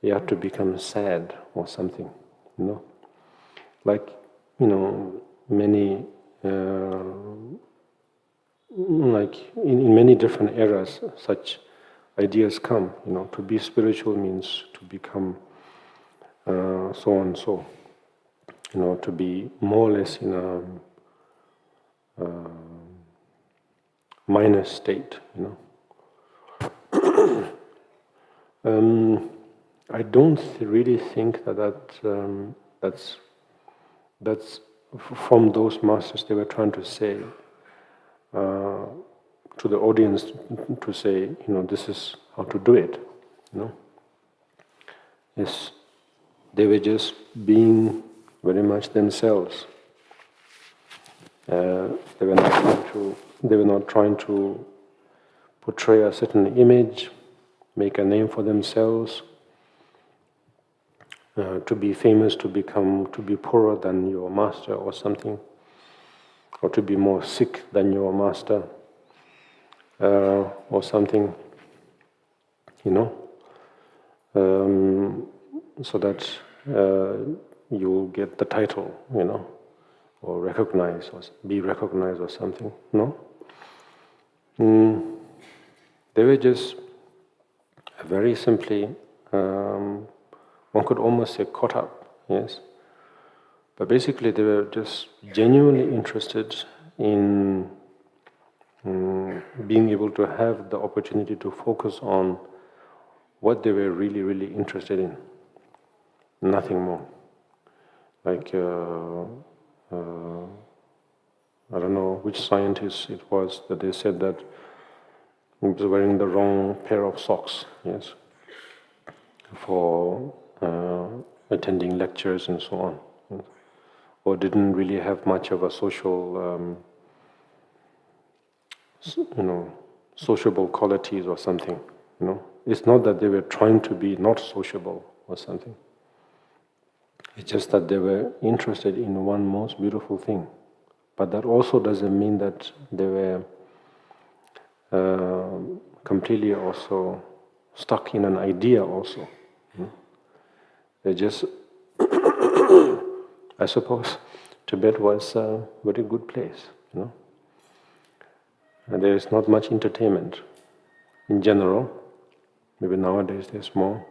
you had to become sad or something, Like, many, like in many different eras, such ideas come, to be spiritual means to become so and so, to be more or less in a minor state, I don't really think that's from those masters they were trying to say to the audience, to say, this is how to do it, Yes, they were just being very much themselves. They were not trying to portray a certain image, make a name for themselves, to be famous, to be poorer than your master or something, or to be more sick than your master, or something, so that you'll get the title, or recognize, or be recognized or something. No? They were just very simply, one could almost say caught up, yes. But basically they were just genuinely interested in being able to have the opportunity to focus on what they were really, really interested in. Nothing more. Like, I don't know which scientist it was that they said that he was wearing the wrong pair of socks, yes, for attending lectures and so on, yes. Or didn't really have much of a social, sociable qualities or something, It's not that they were trying to be not sociable or something. It's just that they were interested in one most beautiful thing. But that also doesn't mean that they were completely also stuck in an idea also. They just, I suppose, Tibet was a very good place, And there is not much entertainment in general. Maybe nowadays there's more.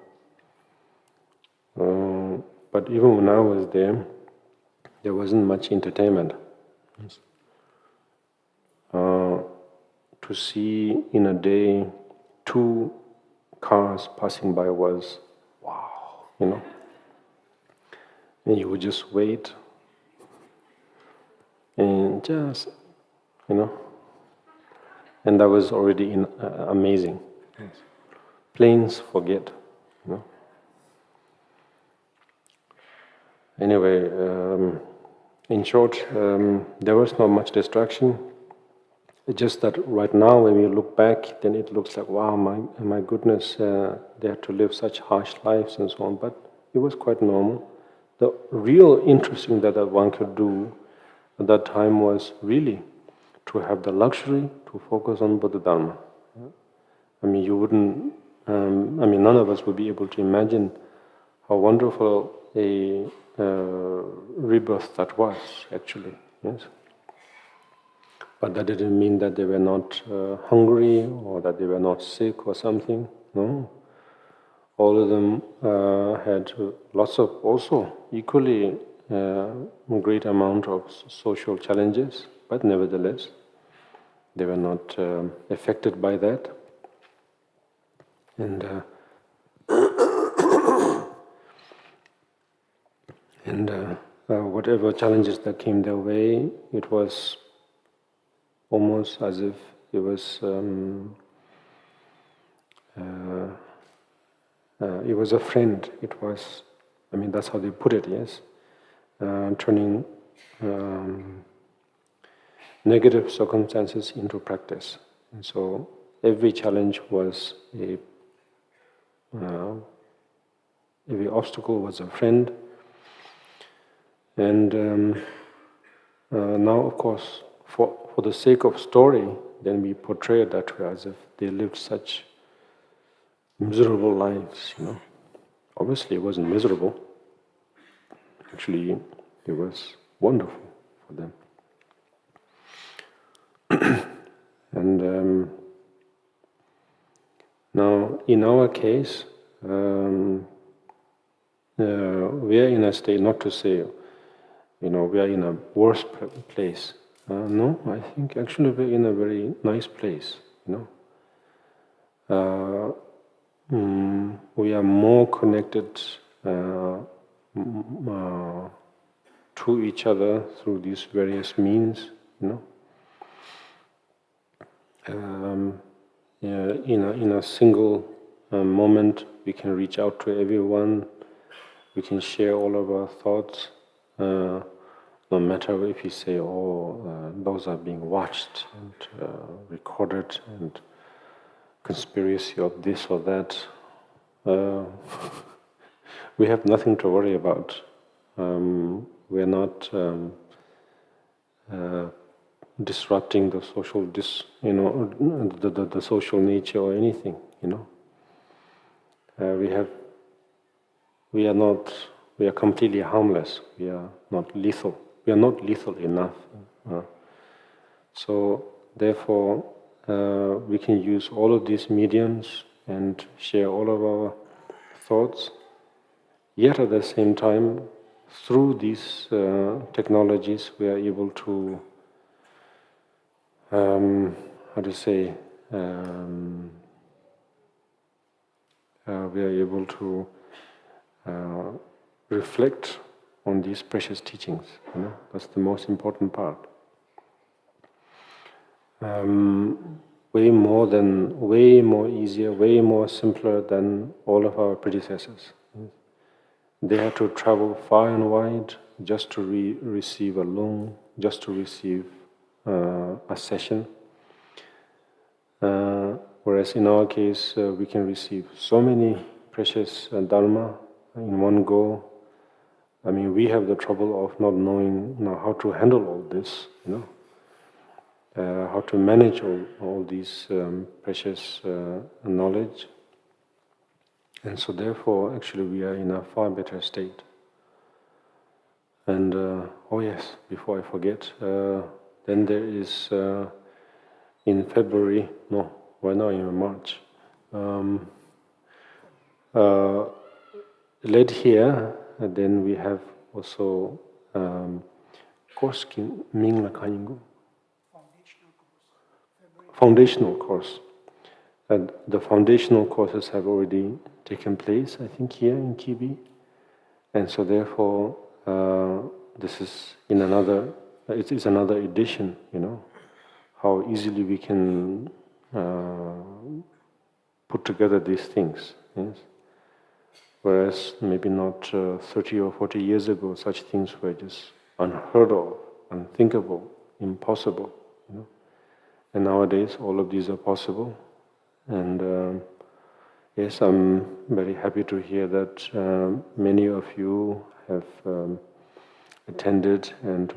But even when I was there wasn't much entertainment. To see in a day 2 cars passing by was wow, And you would just wait and just, and that was already amazing. Yes. Planes, forget, Anyway, in short, there was not much distraction. It's just that right now, when we look back, then it looks like, wow, my goodness, they had to live such harsh lives and so on. But it was quite normal. The real interesting that one could do at that time was really to have the luxury to focus on Buddha Dharma. I mean, you wouldn't. None of us would be able to imagine how wonderful a rebirth that was, actually. Yes. But that didn't mean that they were not hungry or that they were not sick or something. No. All of them had lots of also equally great amount of social challenges, but nevertheless, they were not affected by that. And whatever challenges that came their way, it was almost as if it was it was a friend. It was, I mean, that's how they put it, yes. Turning negative circumstances into practice. And so every challenge was every obstacle was a friend. And now, of course, for the sake of story, then we portray it that way as if they lived such miserable lives, you know. Obviously, it wasn't miserable. Actually, it was wonderful for them. And now, in our case, we are in a state, not to say, you know, we are in a worse place. No, I think actually we're in a very nice place, you know. We are more connected to each other through these various means, you know. In a single moment, we can reach out to everyone. We can share all of our thoughts, no matter if you say, "Oh, those are being watched and recorded," and conspiracy of this or that. We have nothing to worry about. We are not disrupting the social, the social nature or anything. You know, we are completely harmless. We are not lethal. We are not lethal enough. So therefore, we can use all of these mediums and share all of our thoughts. Yet at the same time, through these technologies, we are able to, we are able to reflect on these precious teachings. You know, that's the most important part. Way more easier, way more simpler than all of our predecessors. They had to travel far and wide just to receive a loan, just to receive a session. Whereas in our case, we can receive so many precious Dharma in one go. I mean, we have the trouble of not knowing how to handle all this, you know. How to manage all these precious knowledge. And so therefore, actually, we are in a far better state. And, oh yes, before I forget, then there is, in February, no, right now in March, led here, and then we have also course Mingla Kanyingu. Foundational course. And the foundational courses have already taken place, I think, here in KIBI. And so therefore, this is in another, it is another edition, you know, how easily we can put together these things, yes? Whereas maybe not 30 or 40 years ago, such things were just unheard of, unthinkable, impossible, you know. And nowadays, all of these are possible. And yes, I'm very happy to hear that many of you have attended and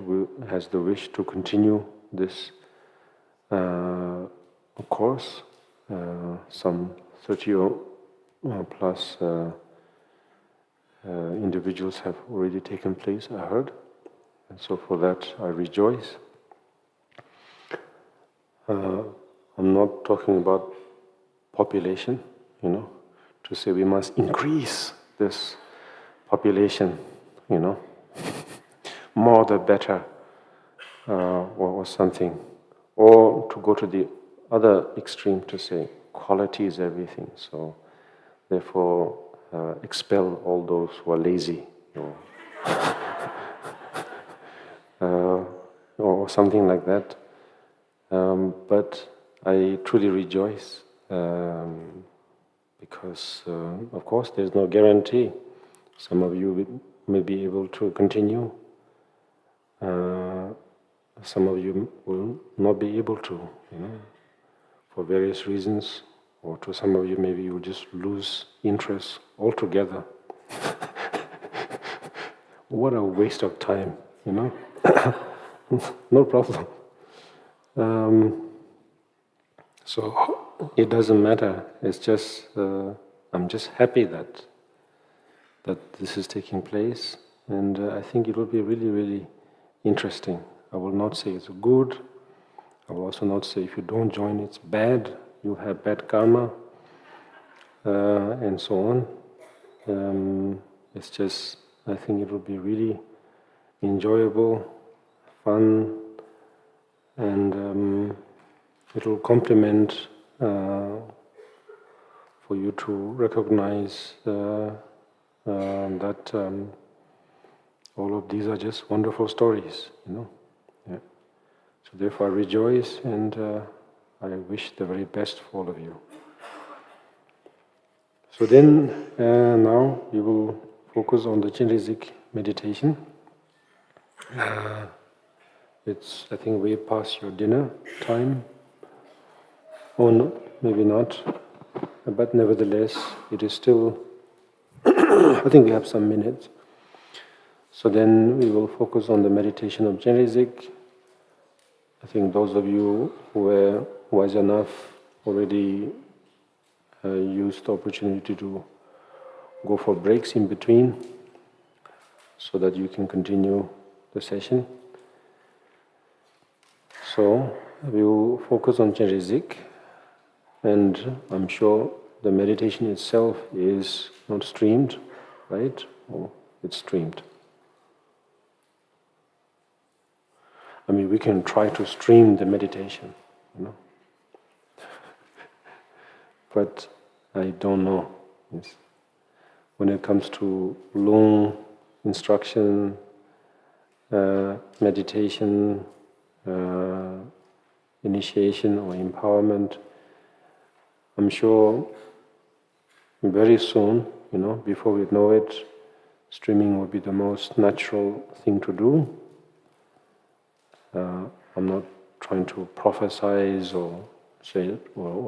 has the wish to continue this course. Some 30 or plus individuals have already taken place, I heard. And so for that, I rejoice. I'm not talking about population, you know, to say we must increase this population, you know, more the better, or something. Or to go to the other extreme to say quality is everything, so therefore expel all those who are lazy, or something like that. But I truly rejoice because, of course, there's no guarantee. Some of you may be able to continue. Some of you will not be able to, for various reasons. Or to some of you, maybe you will just lose interest altogether. What a waste of time, No problem. So it doesn't matter. It's just I'm just happy that this is taking place, and I think it will be really, really interesting. I will not say it's good. I will also not say if you don't join, it's bad. You have bad karma, and so on. It's just, I think it will be really enjoyable, fun, and it will complement for you to recognize that all of these are just wonderful stories, Yeah. So therefore I rejoice, and I wish the very best for all of you. So then, now we will focus on the Chinrizik meditation. It's, I think, way past your dinner time. Or no, maybe not. But nevertheless, it is still, I think we have some minutes. So then we will focus on the meditation of Chinrizik. I think those of you who were wise enough already used the opportunity to go for breaks in between so that you can continue the session. So we will focus on Chinrizik, and I'm sure the meditation itself is not streamed, right? Or it's streamed. I mean, we can try to stream the meditation, But I don't know. Yes. When it comes to long instruction, meditation, initiation or empowerment, I'm sure very soon, before we know it, streaming will be the most natural thing to do. I'm not trying to prophesize or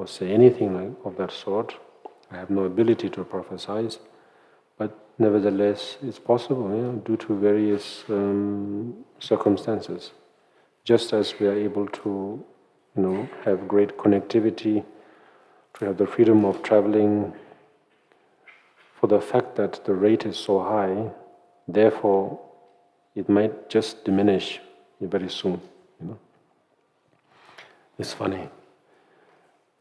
say anything of that sort. I have no ability to prophesize, but nevertheless, it's possible, due to various circumstances. Just as we are able to, have great connectivity, to have the freedom of traveling, for the fact that the rate is so high, therefore, it might just diminish very soon, It's funny.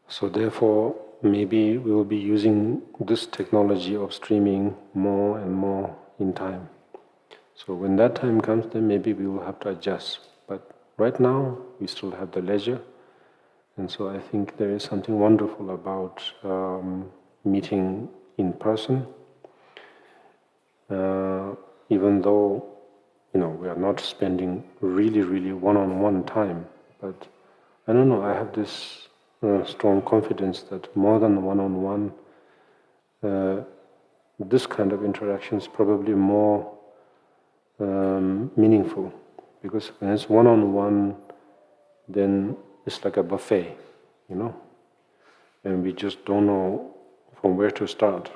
So therefore, maybe we will be using this technology of streaming more and more in time. So when that time comes, then maybe we will have to adjust. But right now, we still have the leisure. And so I think there is something wonderful about meeting in person. Even though, we are not spending really, really one-on-one time. But I don't know, I have this strong confidence that more than one-on-one, this kind of interaction is probably more meaningful. Because when it's one-on-one, then it's like a buffet, and we just don't know from where to start.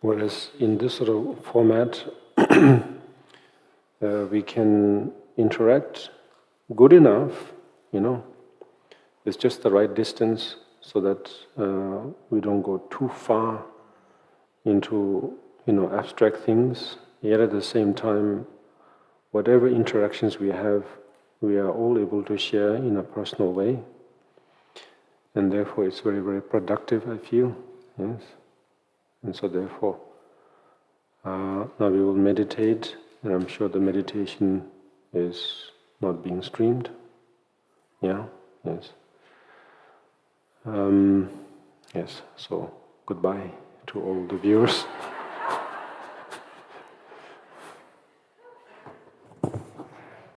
Whereas in this sort of format, we can interact good enough, it's just the right distance so that we don't go too far into, abstract things. Yet at the same time, whatever interactions we have, we are all able to share in a personal way. And therefore it's very, very productive, I feel. Yes. And so therefore, now we will meditate, and I'm sure the meditation is not being streamed. Yeah? Yes. Yes, so goodbye to all the viewers.